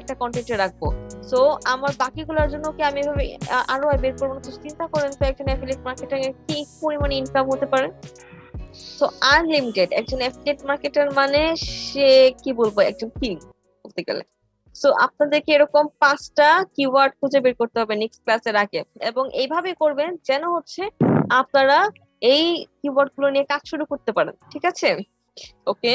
একটা কন্টেন্টে রাখবো। সো আমার বাকিগুলোর জন্য কি আমি এভাবে আরো বের করবো না? তো চিন্তা করেন তো একজন অ্যাফিলিয়েট মার্কেটার কি পরিমাণে ইনকাম হতে পারে। সো আনলিমিটেড একজন অ্যাফিলিয়েট মার্কেটার মানে সে কি বলবো, একজন কিং বলতে গেলে। সো আপনাদেরকে এরকম 5টা কিওয়ার্ড খুঁজে বের করতে হবে নেক্সট ক্লাসের আগে, এবং এইভাবে করবেন যেন হচ্ছে আপনারা এই কিওয়ার্ড গুলো নিয়ে কাজ শুরু করতে পারেন, ঠিক আছে? ওকে,